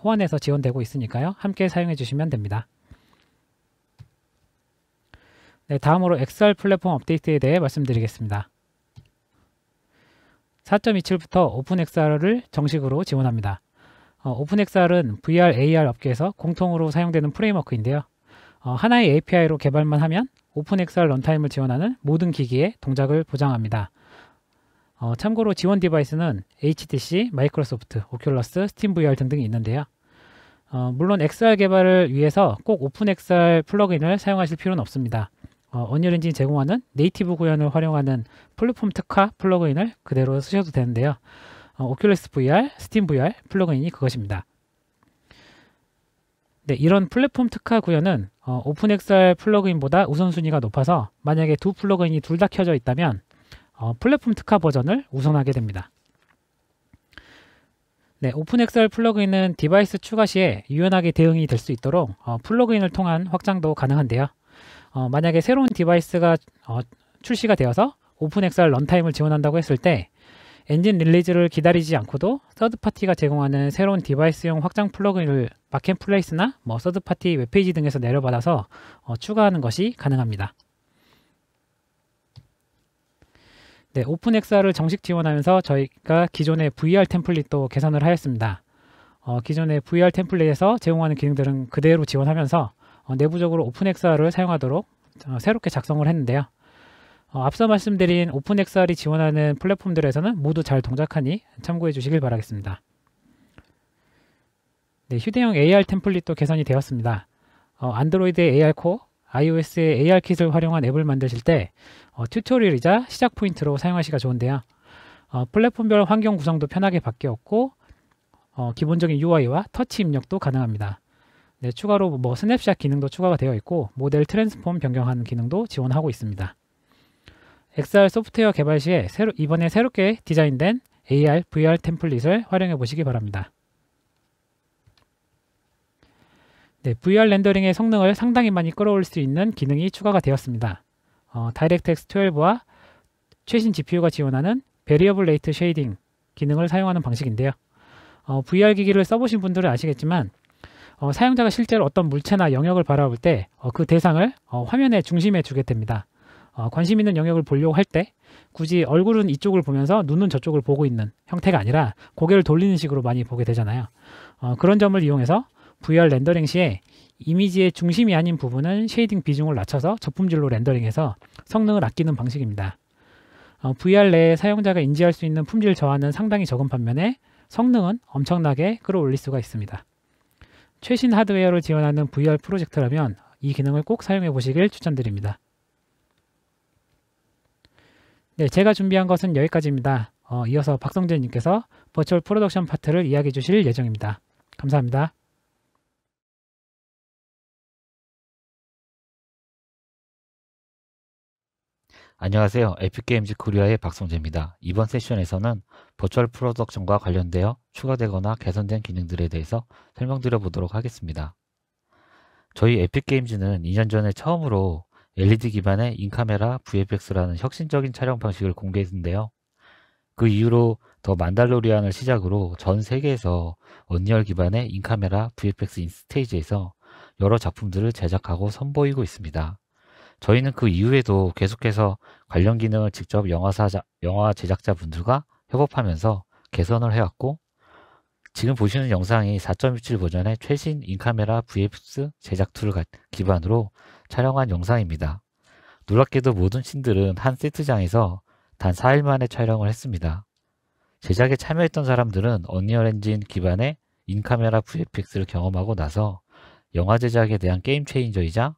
호환해서 지원되고 있으니까요. 함께 사용해 주시면 됩니다. 네, 다음으로 XR 플랫폼 업데이트에 대해 말씀드리겠습니다. 4.27부터 오픈XR을 정식으로 지원합니다. 오픈XR은 VR, AR 업계에서 공통으로 사용되는 프레임워크인데요. 하나의 API로 개발만 하면 오픈XR 런타임을 지원하는 모든 기기의 동작을 보장합니다. 참고로 지원 디바이스는 HTC, 마이크로소프트, 오큘러스, 스팀 VR 등등이 있는데요. 물론 XR 개발을 위해서 꼭 오픈XR 플러그인을 사용하실 필요는 없습니다. 언리얼 엔진이 제공하는 네이티브 구현을 활용하는 플랫폼 특화 플러그인을 그대로 쓰셔도 되는데요. 오큘러스 VR, 스팀 VR 플러그인이 그것입니다. 네, 이런 플랫폼 특화 구현은 오픈XR 플러그인보다 우선순위가 높아서 만약에 두 플러그인이 둘 다 켜져 있다면 플랫폼 특화 버전을 우선하게 됩니다. 네, 오픈XR 플러그인은 디바이스 추가 시에 유연하게 대응이 될 수 있도록 플러그인을 통한 확장도 가능한데요. 만약에 새로운 디바이스가 출시가 되어서 오픈XR 런타임을 지원한다고 했을 때 엔진 릴리즈를 기다리지 않고도 서드파티가 제공하는 새로운 디바이스용 확장 플러그인을 마켓플레이스나 서드파티 웹페이지 등에서 내려받아서 추가하는 것이 가능합니다. 네, 오픈XR을 정식 지원하면서 저희가 기존의 VR 템플릿도 개선을 하였습니다. 기존의 VR 템플릿에서 제공하는 기능들은 그대로 지원하면서 내부적으로 오픈XR을 사용하도록 새롭게 작성을 했는데요. 앞서 말씀드린 오픈XR이 지원하는 플랫폼들에서는 모두 잘 동작하니 참고해 주시길 바라겠습니다. 네, 휴대용 AR 템플릿도 개선이 되었습니다. 안드로이드의 AR 코어, iOS의 AR 킷을 활용한 앱을 만드실 때 튜토리얼이자 시작 포인트로 사용하시기가 좋은데요. 플랫폼별 환경 구성도 편하게 바뀌었고 기본적인 UI와 터치 입력도 가능합니다. 네, 추가로 스냅샷 기능도 추가가 되어 있고 모델 트랜스폼 변경하는 기능도 지원하고 있습니다. XR 소프트웨어 개발 시에 이번에 새롭게 디자인된 AR, VR 템플릿을 활용해 보시기 바랍니다. 네, VR 렌더링의 성능을 상당히 많이 끌어올릴 수 있는 기능이 추가가 되었습니다. DirectX 12와 최신 GPU가 지원하는 Variable Rate Shading 기능을 사용하는 방식인데요. VR 기기를 써보신 분들은 아시겠지만 사용자가 실제로 어떤 물체나 영역을 바라볼 때 그 대상을 화면의 중심에 두게 됩니다. 관심 있는 영역을 보려고 할 때 굳이 얼굴은 이쪽을 보면서 눈은 저쪽을 보고 있는 형태가 아니라 고개를 돌리는 식으로 많이 보게 되잖아요. 그런 점을 이용해서 VR 렌더링 시에 이미지의 중심이 아닌 부분은 쉐이딩 비중을 낮춰서 저품질로 렌더링해서 성능을 아끼는 방식입니다. VR 내에 사용자가 인지할 수 있는 품질 저하는 상당히 적은 반면에 성능은 엄청나게 끌어올릴 수가 있습니다. 최신 하드웨어를 지원하는 VR 프로젝트라면 이 기능을 꼭 사용해 보시길 추천드립니다. 네, 제가 준비한 것은 여기까지입니다. 이어서 박성재님께서 버추얼 프로덕션 파트를 이야기해 주실 예정입니다. 감사합니다. 안녕하세요. 에픽게임즈 코리아의 박성재입니다. 이번 세션에서는 버추얼 프로덕션과 관련되어 추가되거나 개선된 기능들에 대해서 설명드려 보도록 하겠습니다. 저희 에픽게임즈는 2년 전에 처음으로 LED 기반의 인카메라 VFX라는 혁신적인 촬영 방식을 공개했는데요. 그 이후로 더 만달로리안을 시작으로 전 세계에서 언리얼 기반의 인카메라 VFX 인스테이지에서 여러 작품들을 제작하고 선보이고 있습니다. 저희는 그 이후에도 계속해서 관련 기능을 직접 영화 제작자분들과 협업하면서 개선을 해왔고, 지금 보시는 영상이 4.27 버전의 최신 인카메라 VFX 제작 툴을 기반으로 촬영한 영상입니다. 놀랍게도 모든 씬들은 한 세트장에서 단 4일 만에 촬영을 했습니다. 제작에 참여했던 사람들은 언리얼 엔진 기반의 인카메라 VFX를 경험하고 나서 영화 제작에 대한 게임 체인저이자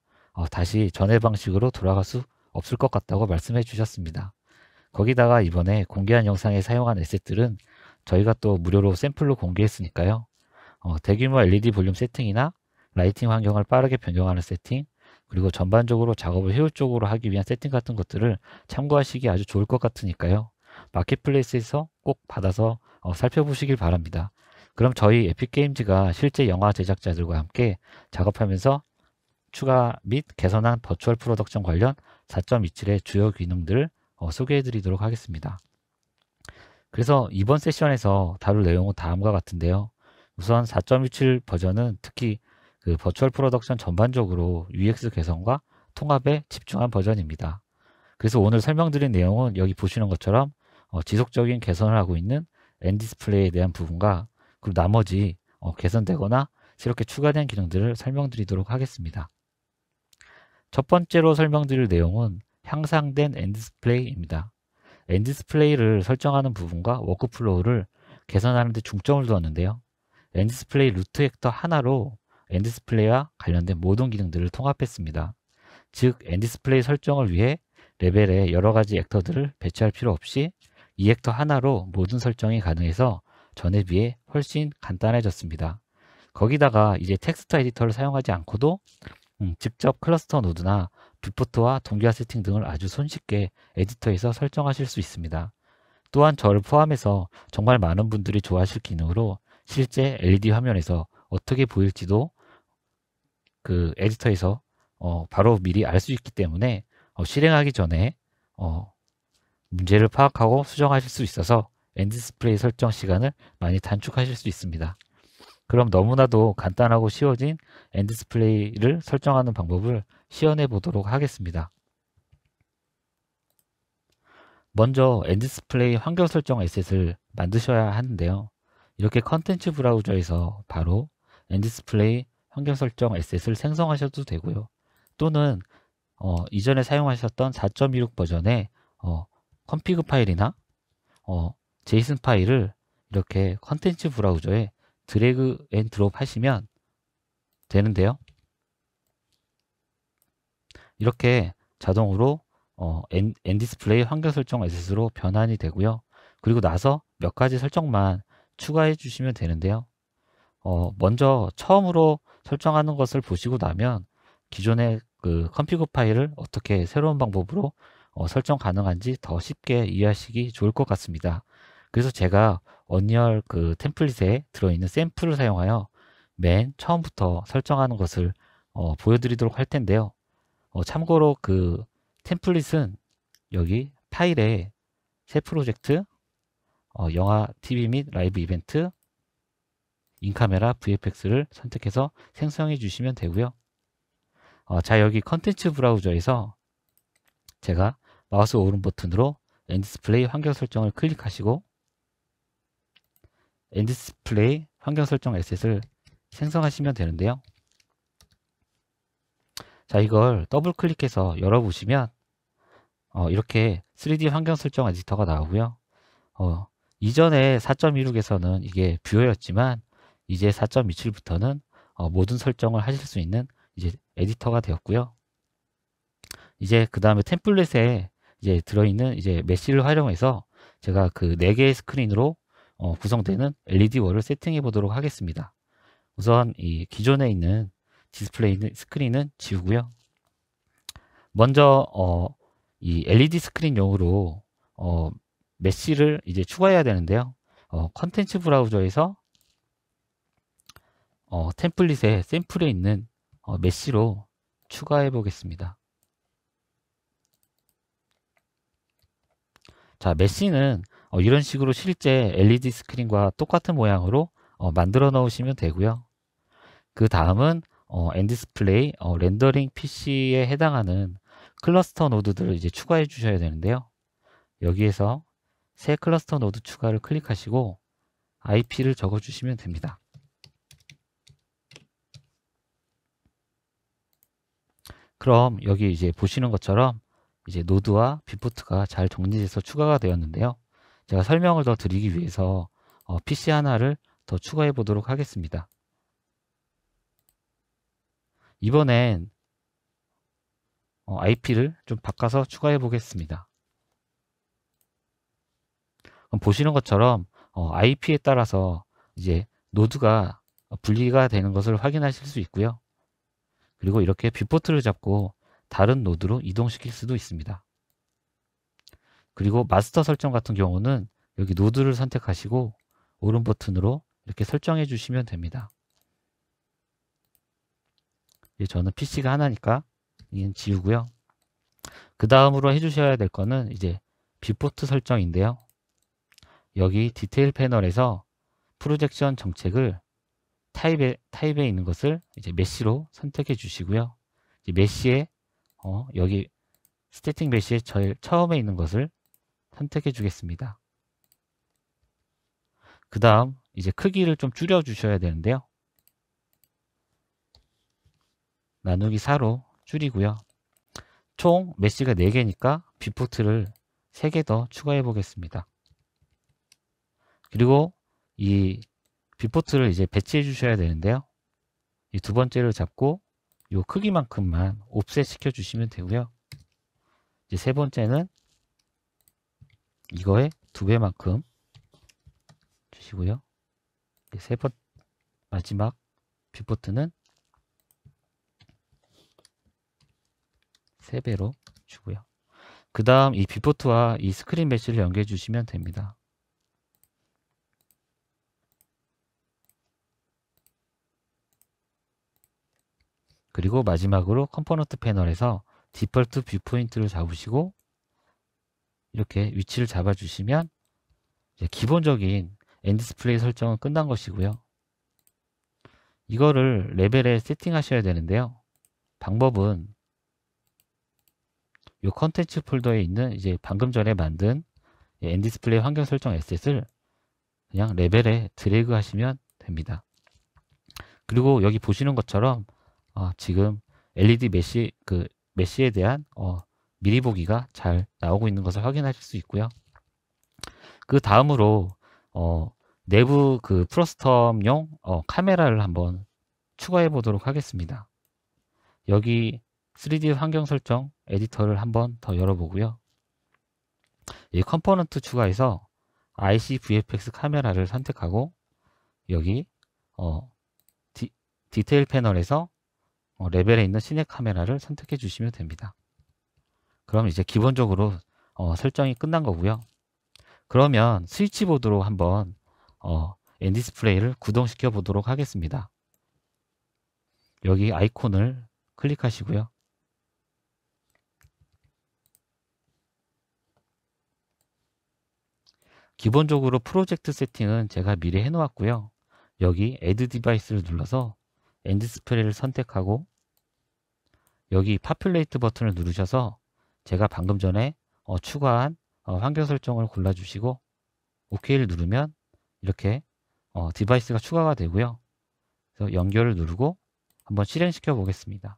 다시 전의 방식으로 돌아갈 수 없을 것 같다고 말씀해 주셨습니다. 거기다가 이번에 공개한 영상에 사용한 에셋들은 저희가 또 무료로 샘플로 공개했으니까요. 대규모 LED 볼륨 세팅이나 라이팅 환경을 빠르게 변경하는 세팅, 그리고 전반적으로 작업을 효율적으로 하기 위한 세팅 같은 것들을 참고하시기 아주 좋을 것 같으니까요. 마켓플레이스에서 꼭 받아서 살펴보시길 바랍니다. 그럼 저희 에픽게임즈가 실제 영화 제작자들과 함께 작업하면서 추가 및 개선한 버추얼 프로덕션 관련 4.27의 주요 기능들을 소개해 드리도록 하겠습니다. 그래서 이번 세션에서 다룰 내용은 다음과 같은데요. 우선 4.27 버전은 특히 그 버추얼 프로덕션 전반적으로 UX 개선과 통합에 집중한 버전입니다. 그래서 오늘 설명드린 내용은 여기 보시는 것처럼 지속적인 개선을 하고 있는 엔디스플레이에 대한 부분과 그리고 나머지 개선되거나 새롭게 추가된 기능들을 설명드리도록 하겠습니다. 첫 번째로 설명드릴 내용은 향상된 엔디스플레이입니다. 엔디스플레이를 설정하는 부분과 워크플로우를 개선하는 데 중점을 두었는데요. 엔디스플레이 루트 액터 하나로 엔디스플레이와 관련된 모든 기능들을 통합했습니다. 즉, 엔디스플레이 설정을 위해 레벨에 여러 가지 액터들을 배치할 필요 없이 이 액터 하나로 모든 설정이 가능해서 전에 비해 훨씬 간단해졌습니다. 거기다가 이제 텍스트 에디터를 사용하지 않고도 직접 클러스터 노드나 뷰포트와 동기화 세팅 등을 아주 손쉽게 에디터에서 설정하실 수 있습니다. 또한 저를 포함해서 정말 많은 분들이 좋아하실 기능으로 실제 LED 화면에서 어떻게 보일지도 그 에디터에서 바로 미리 알 수 있기 때문에 실행하기 전에 문제를 파악하고 수정하실 수 있어서 엔디스플레이 설정 시간을 많이 단축하실 수 있습니다. 그럼 너무나도 간단하고 쉬워진 엔디스플레이를 설정하는 방법을 시연해 보도록 하겠습니다. 먼저 엔디스플레이 환경 설정 에셋을 만드셔야 하는데요. 이렇게 컨텐츠 브라우저에서 바로 엔디스플레이 환경 설정 에셋을 생성하셔도 되고요. 또는 이전에 사용하셨던 4.26 버전의 컨피그 파일이나 제이슨 파일을 이렇게 컨텐츠 브라우저에 드래그 앤 드롭 하시면 되는데요. 이렇게 자동으로 엔디스플레이 환경 설정 에셋으로 변환이 되고요. 그리고 나서 몇 가지 설정만 추가해 주시면 되는데요. 먼저 처음으로 설정하는 것을 보시고 나면 기존의 그 컨피그 파일을 어떻게 새로운 방법으로 설정 가능한지 더 쉽게 이해하시기 좋을 것 같습니다. 그래서 제가 언리얼 그 템플릿에 들어있는 샘플을 사용하여 맨 처음부터 설정하는 것을 보여드리도록 할 텐데요. 참고로 그 템플릿은 여기 파일에 새 프로젝트, 영화, TV 및 라이브 이벤트, 인카메라 VFX를 선택해서 생성해 주시면 되고요. 자, 여기 컨텐츠 브라우저에서 제가 마우스 오른 버튼으로 엔디스플레이 환경 설정을 클릭하시고 엔디스플레이 환경 설정 에셋을 생성하시면 되는데요. 자, 이걸 더블 클릭해서 열어보시면 이렇게 3D 환경 설정 에디터가 나오고요. 이전에 4.16에서는 이게 뷰어였지만 이제 4.27부터는 모든 설정을 하실 수 있는 이제 에디터가 되었고요. 이제 그 다음에 템플릿에 이제 들어있는 이제 메쉬를 활용해서 제가 그 4개의 스크린으로 구성되는 LED 월을 세팅해 보도록 하겠습니다. 우선 이 기존에 있는 디스플레이 스크린은 지우고요. 먼저 이 LED 스크린용으로 메쉬를 이제 추가해야 되는데요. 컨텐츠 브라우저에서 템플릿에 샘플에 있는 메쉬로 추가해 보겠습니다. 자, 메쉬는 이런 식으로 실제 LED 스크린과 똑같은 모양으로 만들어 넣으시면 되고요. 그 다음은 엔디스플레이 렌더링 PC에 해당하는 클러스터 노드들을 이제 추가해 주셔야 되는데요. 여기에서 새 클러스터 노드 추가를 클릭하시고 IP를 적어 주시면 됩니다. 그럼 여기 이제 보시는 것처럼 이제 노드와 뷰포트가 잘 정리돼서 추가가 되었는데요. 제가 설명을 더 드리기 위해서 PC 하나를 더 추가해 보도록 하겠습니다. 이번엔 IP를 좀 바꿔서 추가해 보겠습니다. 그럼 보시는 것처럼 IP에 따라서 이제 노드가 분리가 되는 것을 확인하실 수 있고요. 그리고 이렇게 뷰포트를 잡고 다른 노드로 이동시킬 수도 있습니다. 그리고 마스터 설정 같은 경우는 여기 노드를 선택하시고 오른 버튼으로 이렇게 설정해 주시면 됩니다. 저는 PC가 하나니까 이건 지우고요. 그 다음으로 해주셔야 될 거는 이제 뷰포트 설정인데요. 여기 디테일 패널에서 프로젝션 정책을 타입에 있는 것을 이제 메쉬로 선택해 주시고요. 이제 메쉬에 여기 스태틱 메쉬에 제일 처음에 있는 것을 선택해 주겠습니다. 그 다음 이제 크기를 좀 줄여 주셔야 되는데요. 나누기 4로 줄이고요. 총 메쉬가 4개니까 뷰포트를 3개 더 추가해 보겠습니다. 그리고 이 뷰포트를 이제 배치해 주셔야 되는데요. 이 두 번째를 잡고 이 크기만큼만 옵셋 시켜 주시면 되고요. 이제 세 번째는 이거의 2배만큼 주시고요. 마지막 뷰포트는 3배로 주고요. 그 다음 이 뷰포트와 이 스크린 메쉬를 연결해 주시면 됩니다. 그리고 마지막으로 컴포넌트 패널에서 디폴트 뷰 포인트를 잡으시고 이렇게 위치를 잡아 주시면 이제 기본적인 엔디스플레이 설정은 끝난 것이고요. 이거를 레벨에 세팅하셔야 되는데요. 방법은 이 컨텐츠 폴더에 있는 이제 방금 전에 만든 엔디스플레이 환경 설정 에셋을 그냥 레벨에 드래그 하시면 됩니다. 그리고 여기 보시는 것처럼 지금 LED 메쉬에 대한 미리 보기가 잘 나오고 있는 것을 확인하실 수 있고요. 그 다음으로 내부 그 프로스텀용 카메라를 한번 추가해 보도록 하겠습니다. 여기 3D 환경 설정 에디터를 한번 더 열어보고요. 이 컴포넌트 추가해서 IC VFX 카메라를 선택하고 여기 디테일 패널에서 레벨에 있는 시네 카메라를 선택해 주시면 됩니다. 그럼 이제 기본적으로 설정이 끝난 거고요. 그러면 스위치보드로 한번 엔디스플레이를 구동시켜 보도록 하겠습니다. 여기 아이콘을 클릭하시고요. 기본적으로 프로젝트 세팅은 제가 미리 해놓았고요. 여기 Add Device를 눌러서 End Display를 선택하고 여기 Populate 버튼을 누르셔서 제가 방금 전에 추가한 환경 설정을 골라주시고 OK를 누르면 이렇게 디바이스가 추가가 되고요. 그래서 연결을 누르고 한번 실행시켜 보겠습니다.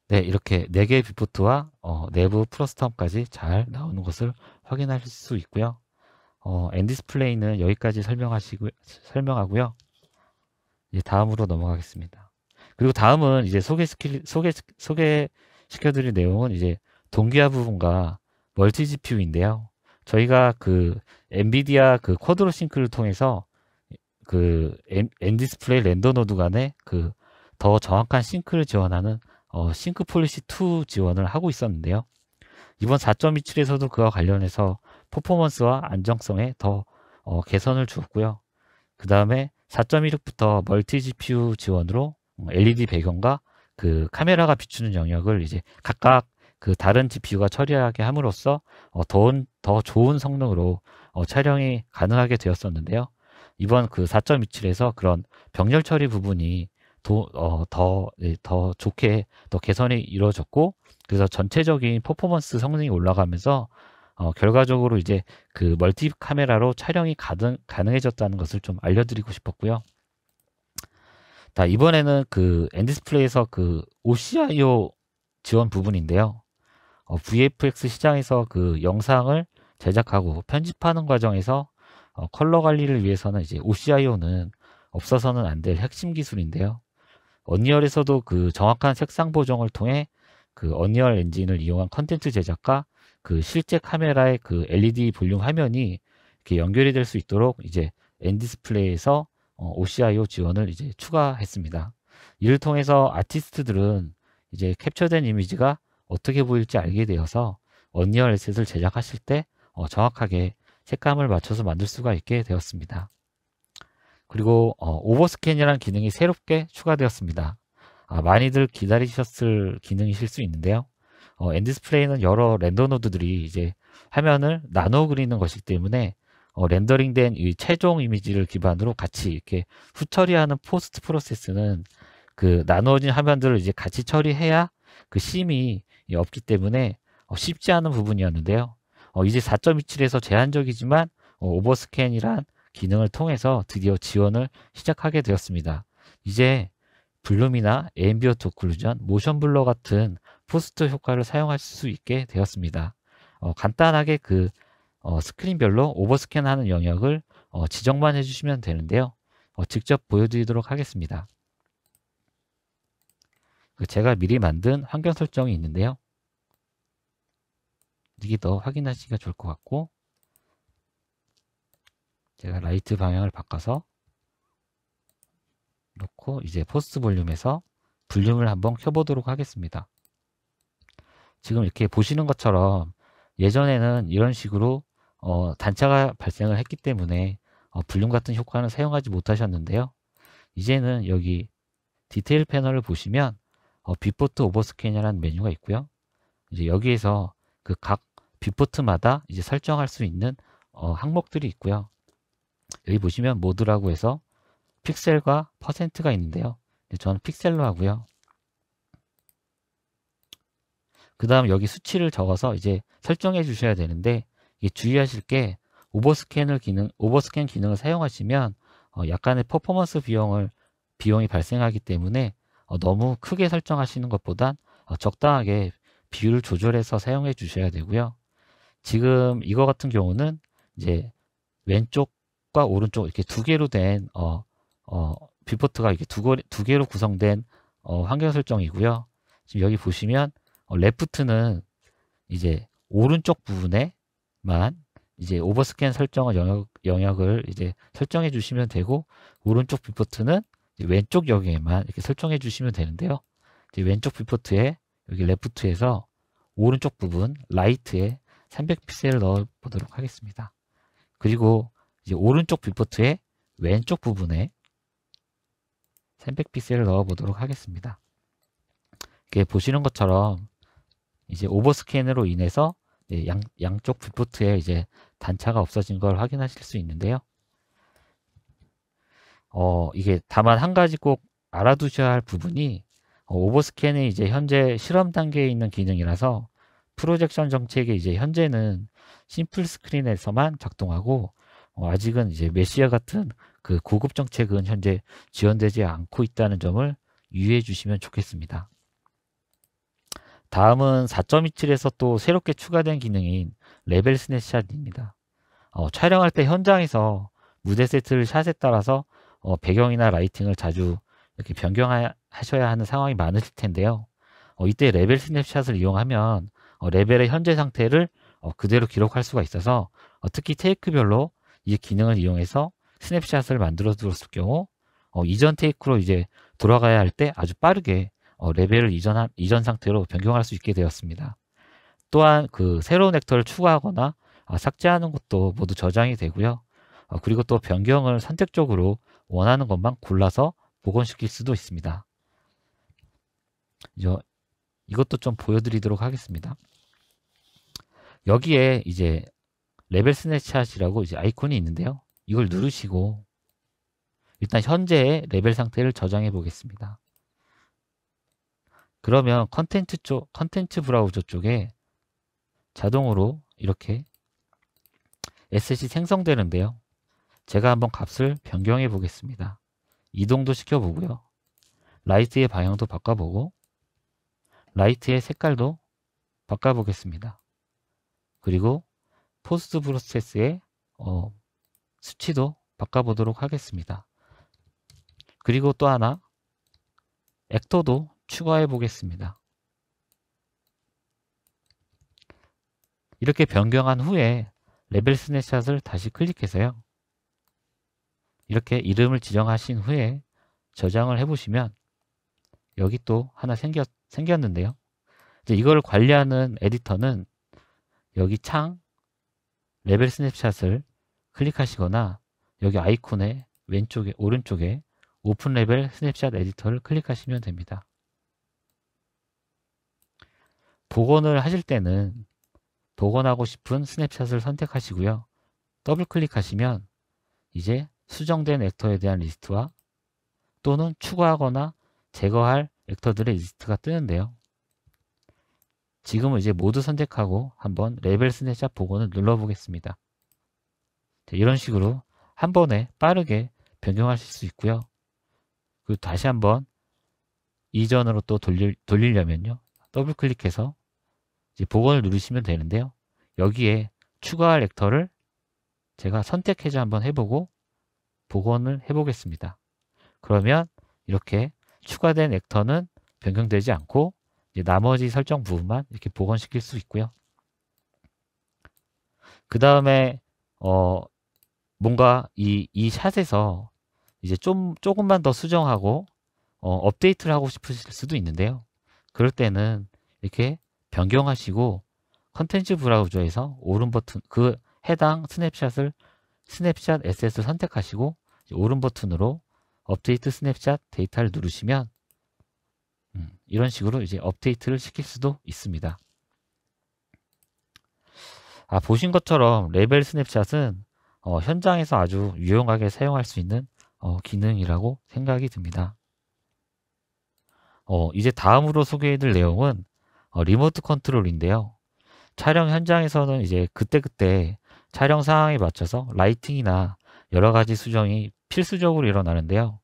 네, 이렇게 4개의 뷰포트와 내부 프로스텀까지 잘 나오는 것을 확인하실 수 있고요. 엔디스플레이는 여기까지 설명하고요. 이제 다음으로 넘어가겠습니다. 그리고 다음은 이제 소개시켜드릴 내용은 이제 동기화 부분과 멀티 GPU인데요. 저희가 그 엔비디아 그 쿼드로 싱크를 통해서 그 엔디스플레이 렌더 노드 간에 그 더 정확한 싱크를 지원하는 싱크 폴리시 2 지원을 하고 있었는데요. 이번 4.27에서도 그와 관련해서 퍼포먼스와 안정성에 더 개선을 주었고요. 그 다음에 4.16부터 멀티 GPU 지원으로 LED 배경과 그 카메라가 비추는 영역을 이제 각각 그 다른 GPU가 처리하게 함으로써 더 좋은 성능으로 촬영이 가능하게 되었었는데요. 이번 그 4.27에서 그런 병렬 처리 부분이 더 좋게 더 개선이 이루어졌고, 그래서 전체적인 퍼포먼스 성능이 올라가면서 결과적으로 이제 그 멀티 카메라로 촬영이 가능해졌다는 것을 좀 알려드리고 싶었고요. 자, 이번에는 그 엔디스플레이에서 그 OCIO 지원 부분인데요. VFX 시장에서 그 영상을 제작하고 편집하는 과정에서 컬러 관리를 위해서는 이제 OCIO는 없어서는 안 될 핵심 기술인데요. 언리얼에서도 그 정확한 색상 보정을 통해 그 언리얼 엔진을 이용한 컨텐츠 제작과 그 실제 카메라의 그 LED 볼륨 화면이 이렇게 연결이 될 수 있도록 이제 엔디스플레이에서 OCIO 지원을 이제 추가했습니다. 이를 통해서 아티스트들은 이제 캡처된 이미지가 어떻게 보일지 알게 되어서 언리얼 에셋을 제작하실 때 정확하게 색감을 맞춰서 만들 수가 있게 되었습니다. 그리고 오버스캔이라는 기능이 새롭게 추가되었습니다. 많이들 기다리셨을 기능이실 수 있는데요. 엔디스플레이는 여러 렌더 노드들이 이제 화면을 나눠 그리는 것이기 때문에 렌더링된 이 최종 이미지를 기반으로 같이 이렇게 후처리하는 포스트 프로세스는 그 나누어진 화면들을 이제 같이 처리해야 그 심이 없기 때문에 쉽지 않은 부분이었는데요. 이제 4.27에서 제한적이지만 오버스캔이란 기능을 통해서 드디어 지원을 시작하게 되었습니다. 이제 블룸이나 앰비언트 오클루전, 모션 블러 같은 포스트 효과를 사용할 수 있게 되었습니다. 간단하게 그 스크린별로 오버스캔하는 영역을 지정만 해주시면 되는데요. 직접 보여드리도록 하겠습니다. 제가 미리 만든 환경 설정이 있는데요. 이게 더 확인하시기가 좋을 것 같고, 제가 라이트 방향을 바꿔서 놓고 이제 포스트 볼륨에서 볼륨을 한번 켜보도록 하겠습니다. 지금 이렇게 보시는 것처럼 예전에는 이런 식으로 단차가 발생을 했기 때문에 볼륨 같은 효과는 사용하지 못하셨는데요. 이제는 여기 디테일 패널을 보시면 뷰포트 오버스캔이라는 메뉴가 있고요. 이제 여기에서 그 각 뷰포트마다 이제 설정할 수 있는 항목들이 있고요. 여기 보시면 모드라고 해서 픽셀과 퍼센트가 있는데요. 저는 픽셀로 하고요. 그 다음 여기 수치를 적어서 이제 설정해 주셔야 되는데, 이게 주의하실 게 오버스캔 기능을 사용하시면 약간의 퍼포먼스 비용이 발생하기 때문에 너무 크게 설정하시는 것보단 적당하게 비율을 조절해서 사용해 주셔야 되고요. 지금 이거 같은 경우는 이제 왼쪽과 오른쪽 이렇게 두 개로 된 뷰포트가 이렇게 두 개로 구성된 환경 설정이고요. 지금 여기 보시면 레프트는 이제 오른쪽 부분에만 이제 오버스캔 설정을 영역을 이제 설정해 주시면 되고, 오른쪽 뷰포트는 왼쪽 영역에만 이렇게 설정해 주시면 되는데요. 이제 왼쪽 뷰포트에 여기 레프트에서 오른쪽 부분 라이트에 300픽셀을 넣어 보도록 하겠습니다. 그리고 이제 오른쪽 뷰포트의 왼쪽 부분에 300픽셀을 넣어 보도록 하겠습니다. 이렇게 보시는 것처럼 이제 오버스캔으로 인해서 양쪽 뷰포트에 이제 단차가 없어진 걸 확인하실 수 있는데요. 이게 다만 한 가지 꼭 알아두셔야 할 부분이 오버스캔이 이제 현재 실험 단계에 있는 기능이라서 프로젝션 정책이 이제 현재는 심플 스크린에서만 작동하고 아직은 이제 메시아 같은 그 고급 정책은 현재 지원되지 않고 있다는 점을 유의해 주시면 좋겠습니다. 다음은 4.27에서 또 새롭게 추가된 기능인 레벨 스냅샷입니다. 촬영할 때 현장에서 무대 세트를 샷에 따라서 배경이나 라이팅을 자주 이렇게 변경하셔야 하는 상황이 많으실 텐데요. 이때 레벨 스냅샷을 이용하면 레벨의 현재 상태를 그대로 기록할 수가 있어서 특히 테이크별로 이 기능을 이용해서 스냅샷을 만들어 두었을 경우 이전 테이크로 이제 돌아가야 할 때 아주 빠르게 레벨을 이전 상태로 변경할 수 있게 되었습니다. 또한 그 새로운 액터를 추가하거나 삭제하는 것도 모두 저장이 되고요. 그리고 또 변경을 선택적으로 원하는 것만 골라서 복원시킬 수도 있습니다. 이것도 좀 보여드리도록 하겠습니다. 여기에 이제 레벨 스냅샷이라고 이제 아이콘이 있는데요. 이걸 누르시고 일단 현재의 레벨 상태를 저장해 보겠습니다. 그러면 컨텐츠 브라우저 쪽에 자동으로 이렇게 에셋이 생성되는데요. 제가 한번 값을 변경해 보겠습니다. 이동도 시켜보고요. 라이트의 방향도 바꿔보고 라이트의 색깔도 바꿔보겠습니다. 그리고 포스트 프로세스의 수치도 바꿔보도록 하겠습니다. 그리고 또 하나 액터도 추가해 보겠습니다. 이렇게 변경한 후에 레벨 스냅샷을 다시 클릭해서요. 이렇게 이름을 지정하신 후에 저장을 해보시면 여기 또 하나 생겼는데요. 이제 이걸 관리하는 에디터는 여기 창 레벨 스냅샷을 클릭하시거나 여기 아이콘의 오른쪽에 오픈 레벨 스냅샷 에디터를 클릭하시면 됩니다. 복원을 하실 때는 복원하고 싶은 스냅샷을 선택하시고요. 더블 클릭하시면 이제 수정된 액터에 대한 리스트와 또는 추가하거나 제거할 액터들의 리스트가 뜨는데요. 지금은 이제 모두 선택하고 한번 레벨 스냅샷 복원을 눌러보겠습니다. 이런 식으로 한 번에 빠르게 변경하실 수 있고요. 그리고 다시 한번 이전으로 또 돌리려면요. 더블 클릭해서 이제 복원을 누르시면 되는데요. 여기에 추가할 액터를 제가 선택해서 한번 해보고 복원을 해보겠습니다. 그러면 이렇게 추가된 액터는 변경되지 않고 이제 나머지 설정 부분만 이렇게 복원시킬 수 있고요. 그 다음에 뭔가 이 샷에서 이제 조금만 더 수정하고 업데이트를 하고 싶으실 수도 있는데요. 그럴 때는 이렇게 변경하시고 컨텐츠 브라우저에서 오른 버튼 그 해당 스냅샷 에셋을 선택하시고 오른 버튼으로 업데이트 스냅샷 데이터를 누르시면 이런 식으로 이제 업데이트를 시킬 수도 있습니다. 보신 것처럼 레벨 스냅샷은 현장에서 아주 유용하게 사용할 수 있는 기능이라고 생각이 듭니다. 이제 다음으로 소개해드릴 내용은 리모트 컨트롤인데요. 촬영 현장에서는 이제 그때그때 촬영 상황에 맞춰서 라이팅이나 여러 가지 수정이 필수적으로 일어나는데요.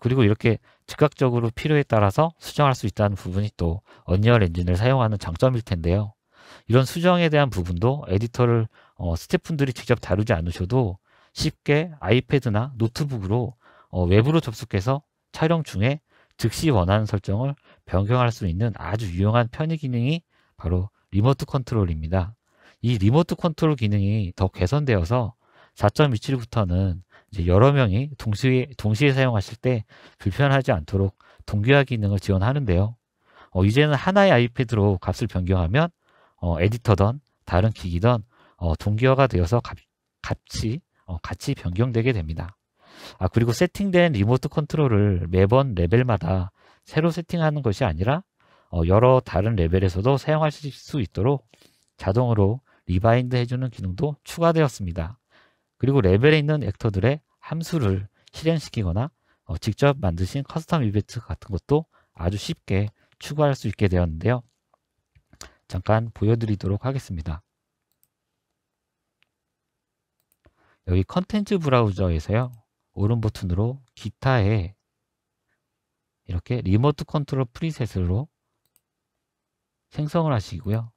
그리고 이렇게 즉각적으로 필요에 따라서 수정할 수 있다는 부분이 또 언리얼 엔진을 사용하는 장점일 텐데요. 이런 수정에 대한 부분도 에디터를 스태프분들이 직접 다루지 않으셔도 쉽게 아이패드나 노트북으로 외부로 접속해서 촬영 중에 즉시 원하는 설정을 변경할 수 있는 아주 유용한 편의 기능이 바로 리모트 컨트롤입니다. 이 리모트 컨트롤 기능이 더 개선되어서 4.27부터는 이제 여러 명이 동시에 사용하실 때 불편하지 않도록 동기화 기능을 지원하는데요. 이제는 하나의 아이패드로 값을 변경하면 에디터든 다른 기기든 동기화가 되어서 같이 변경되게 됩니다. 그리고 세팅된 리모트 컨트롤을 매번 레벨마다 새로 세팅하는 것이 아니라 여러 다른 레벨에서도 사용하실 수 있도록 자동으로 리바인드 해주는 기능도 추가되었습니다. 그리고 레벨에 있는 액터들의 함수를 실행시키거나 직접 만드신 커스텀 이벤트 같은 것도 아주 쉽게 추가할 수 있게 되었는데요. 잠깐 보여드리도록 하겠습니다. 여기 컨텐츠 브라우저에서요, 오른 버튼으로 기타에 이렇게 리모트 컨트롤 프리셋으로 생성을 하시고요.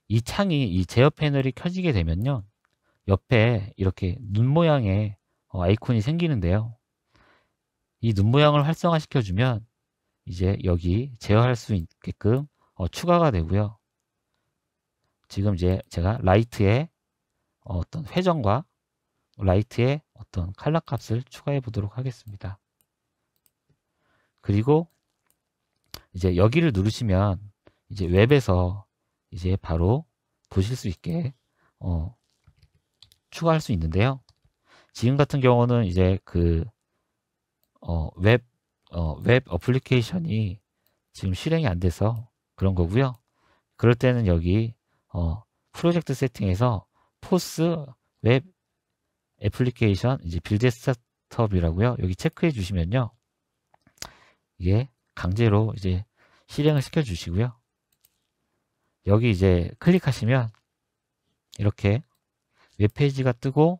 이 창이, 이 제어 패널이 켜지게 되면요, 옆에 이렇게 눈 모양의 아이콘이 생기는데요. 이 눈 모양을 활성화시켜주면 이제 여기 제어할 수 있게끔 추가가 되고요. 지금 이제 제가 라이트의 어떤 회전과 라이트의 어떤 칼라 값을 추가해 보도록 하겠습니다. 그리고 이제 여기를 누르시면 이제 웹에서 이제 바로 보실 수 있게 추가할 수 있는데요. 지금 같은 경우는 이제 그 웹 어플리케이션이 지금 실행이 안 돼서 그런 거고요. 그럴 때는 여기 프로젝트 세팅에서 포스 웹 애플리케이션 이제 빌드 스타트업이라고요. 여기 체크해 주시면요, 이게 강제로 이제 실행을 시켜 주시고요. 여기 이제 클릭하시면 이렇게 웹페이지가 뜨고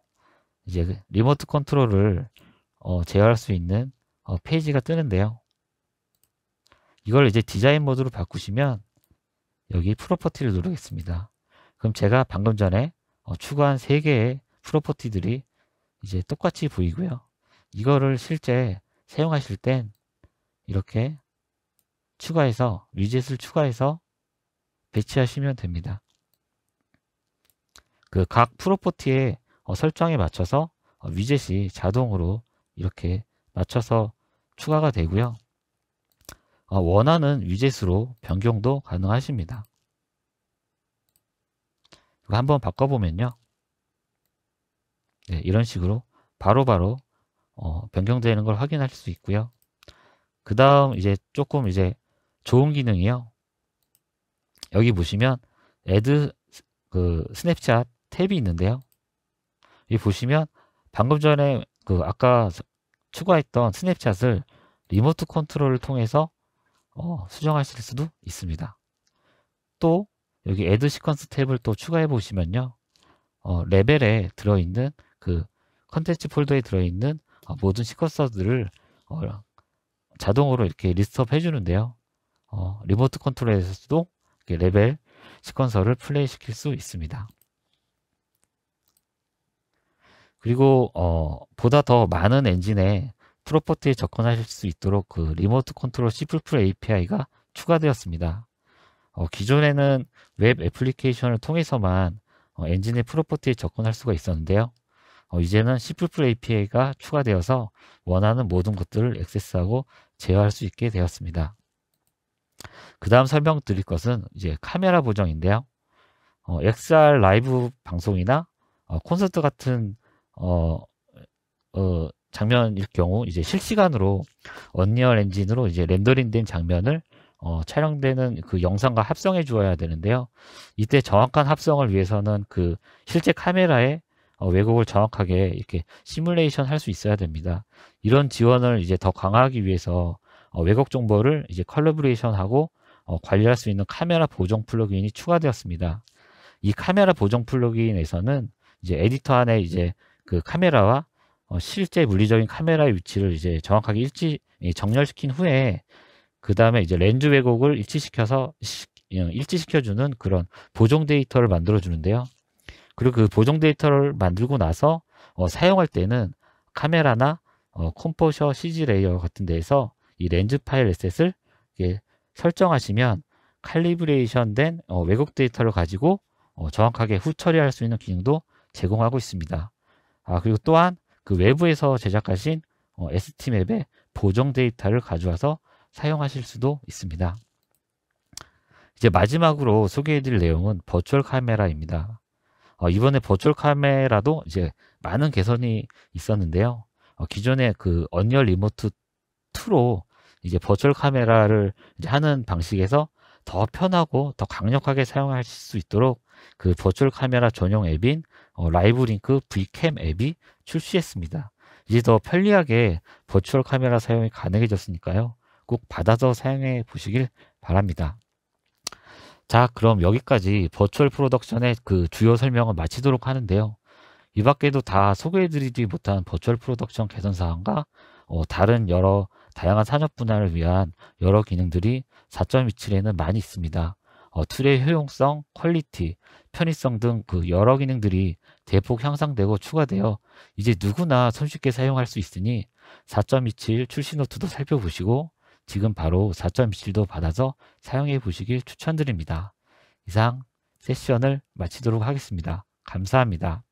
이제 리모트 컨트롤을 제어할 수 있는 페이지가 뜨는데요. 이걸 이제 디자인 모드로 바꾸시면 여기 프로퍼티를 누르겠습니다. 그럼 제가 방금 전에 추가한 3개의 프로퍼티들이 이제 똑같이 보이고요. 이거를 실제 사용하실 땐 이렇게 추가해서 위젯을 추가해서 배치하시면 됩니다. 그 각 프로퍼티의 설정에 맞춰서 위젯이 자동으로 이렇게 맞춰서 추가가 되고요. 원하는 위젯으로 변경도 가능하십니다. 이거 한번 바꿔보면요, 네, 이런 식으로 바로바로 변경되는 걸 확인할 수 있고요. 그 다음 이제 조금 이제 좋은 기능이요. 여기 보시면 애드 그 스냅샷 탭이 있는데요. 여기 보시면 방금 전에 그 아까 추가했던 스냅샷을 리모트 컨트롤을 통해서 수정하실 수도 있습니다. 또 여기 애드 시퀀스 탭을 또 추가해 보시면요, 레벨에 들어있는 그 컨텐츠 폴더에 들어있는 모든 시퀀서들을 자동으로 이렇게 리스트업 해주는데요. 리모트 컨트롤에서도 이렇게 레벨 시퀀서를 플레이 시킬 수 있습니다. 그리고 보다 더 많은 엔진에 프로퍼티에 접근하실 수 있도록 그 리모트 컨트롤 C++ API가 추가되었습니다. 기존에는 웹 애플리케이션을 통해서만 엔진의 프로퍼티에 접근할 수가 있었는데요. 이제는 C++ API가 추가되어서 원하는 모든 것들을 액세스하고 제어할 수 있게 되었습니다. 그 다음 설명드릴 것은 이제 카메라 보정인데요. XR 라이브 방송이나 콘서트 같은 장면일 경우 이제 실시간으로 언리얼 엔진으로 이제 렌더링된 장면을 촬영되는 그 영상과 합성해 주어야 되는데요. 이때 정확한 합성을 위해서는 그 실제 카메라의 왜곡을 정확하게 이렇게 시뮬레이션 할 수 있어야 됩니다. 이런 지원을 이제 더 강화하기 위해서 왜곡 정보를 이제 컬래버레이션하고 관리할 수 있는 카메라 보정 플러그인이 추가되었습니다. 이 카메라 보정 플러그인에서는 이제 에디터 안에 이제 그 카메라와 실제 물리적인 카메라의 위치를 이제 정확하게 정렬시킨 후에 그 다음에 이제 렌즈 왜곡을 일치시켜주는 그런 보정 데이터를 만들어 주는데요. 그리고 그 보정 데이터를 만들고 나서 사용할 때는 카메라나 컴포저 CG 레이어 같은 데에서 이 렌즈 파일 에셋을 설정하시면 칼리브레이션 된 왜곡 데이터를 가지고 정확하게 후 처리할 수 있는 기능도 제공하고 있습니다. 그리고 또한 그 외부에서 제작하신 ST맵의 보정 데이터를 가져와서 사용하실 수도 있습니다. 이제 마지막으로 소개해드릴 내용은 버추얼 카메라입니다. 이번에 버추얼 카메라도 이제 많은 개선이 있었는데요. 기존에 그 언리얼 리모트 2로 이제 버추얼 카메라를 이제 하는 방식에서 더 편하고 더 강력하게 사용하실 수 있도록 그 버추얼 카메라 전용 앱인 라이브링크 Vcam 앱이 출시했습니다. 이제 더 편리하게 버추얼 카메라 사용이 가능해졌으니까요. 꼭 받아서 사용해 보시길 바랍니다. 자, 그럼 여기까지 버추얼 프로덕션의 그 주요 설명을 마치도록 하는데요. 이 밖에도 다 소개해드리지 못한 버추얼 프로덕션 개선 사항과 다른 여러 다양한 산업 분야를 위한 여러 기능들이 4.27에는 많이 있습니다. 툴의 효용성, 퀄리티, 편의성 등 그 여러 기능들이 대폭 향상되고 추가되어 이제 누구나 손쉽게 사용할 수 있으니 4.27 출시 노트도 살펴보시고 지금 바로 4.27도 받아서 사용해 보시길 추천드립니다. 이상 세션을 마치도록 하겠습니다. 감사합니다.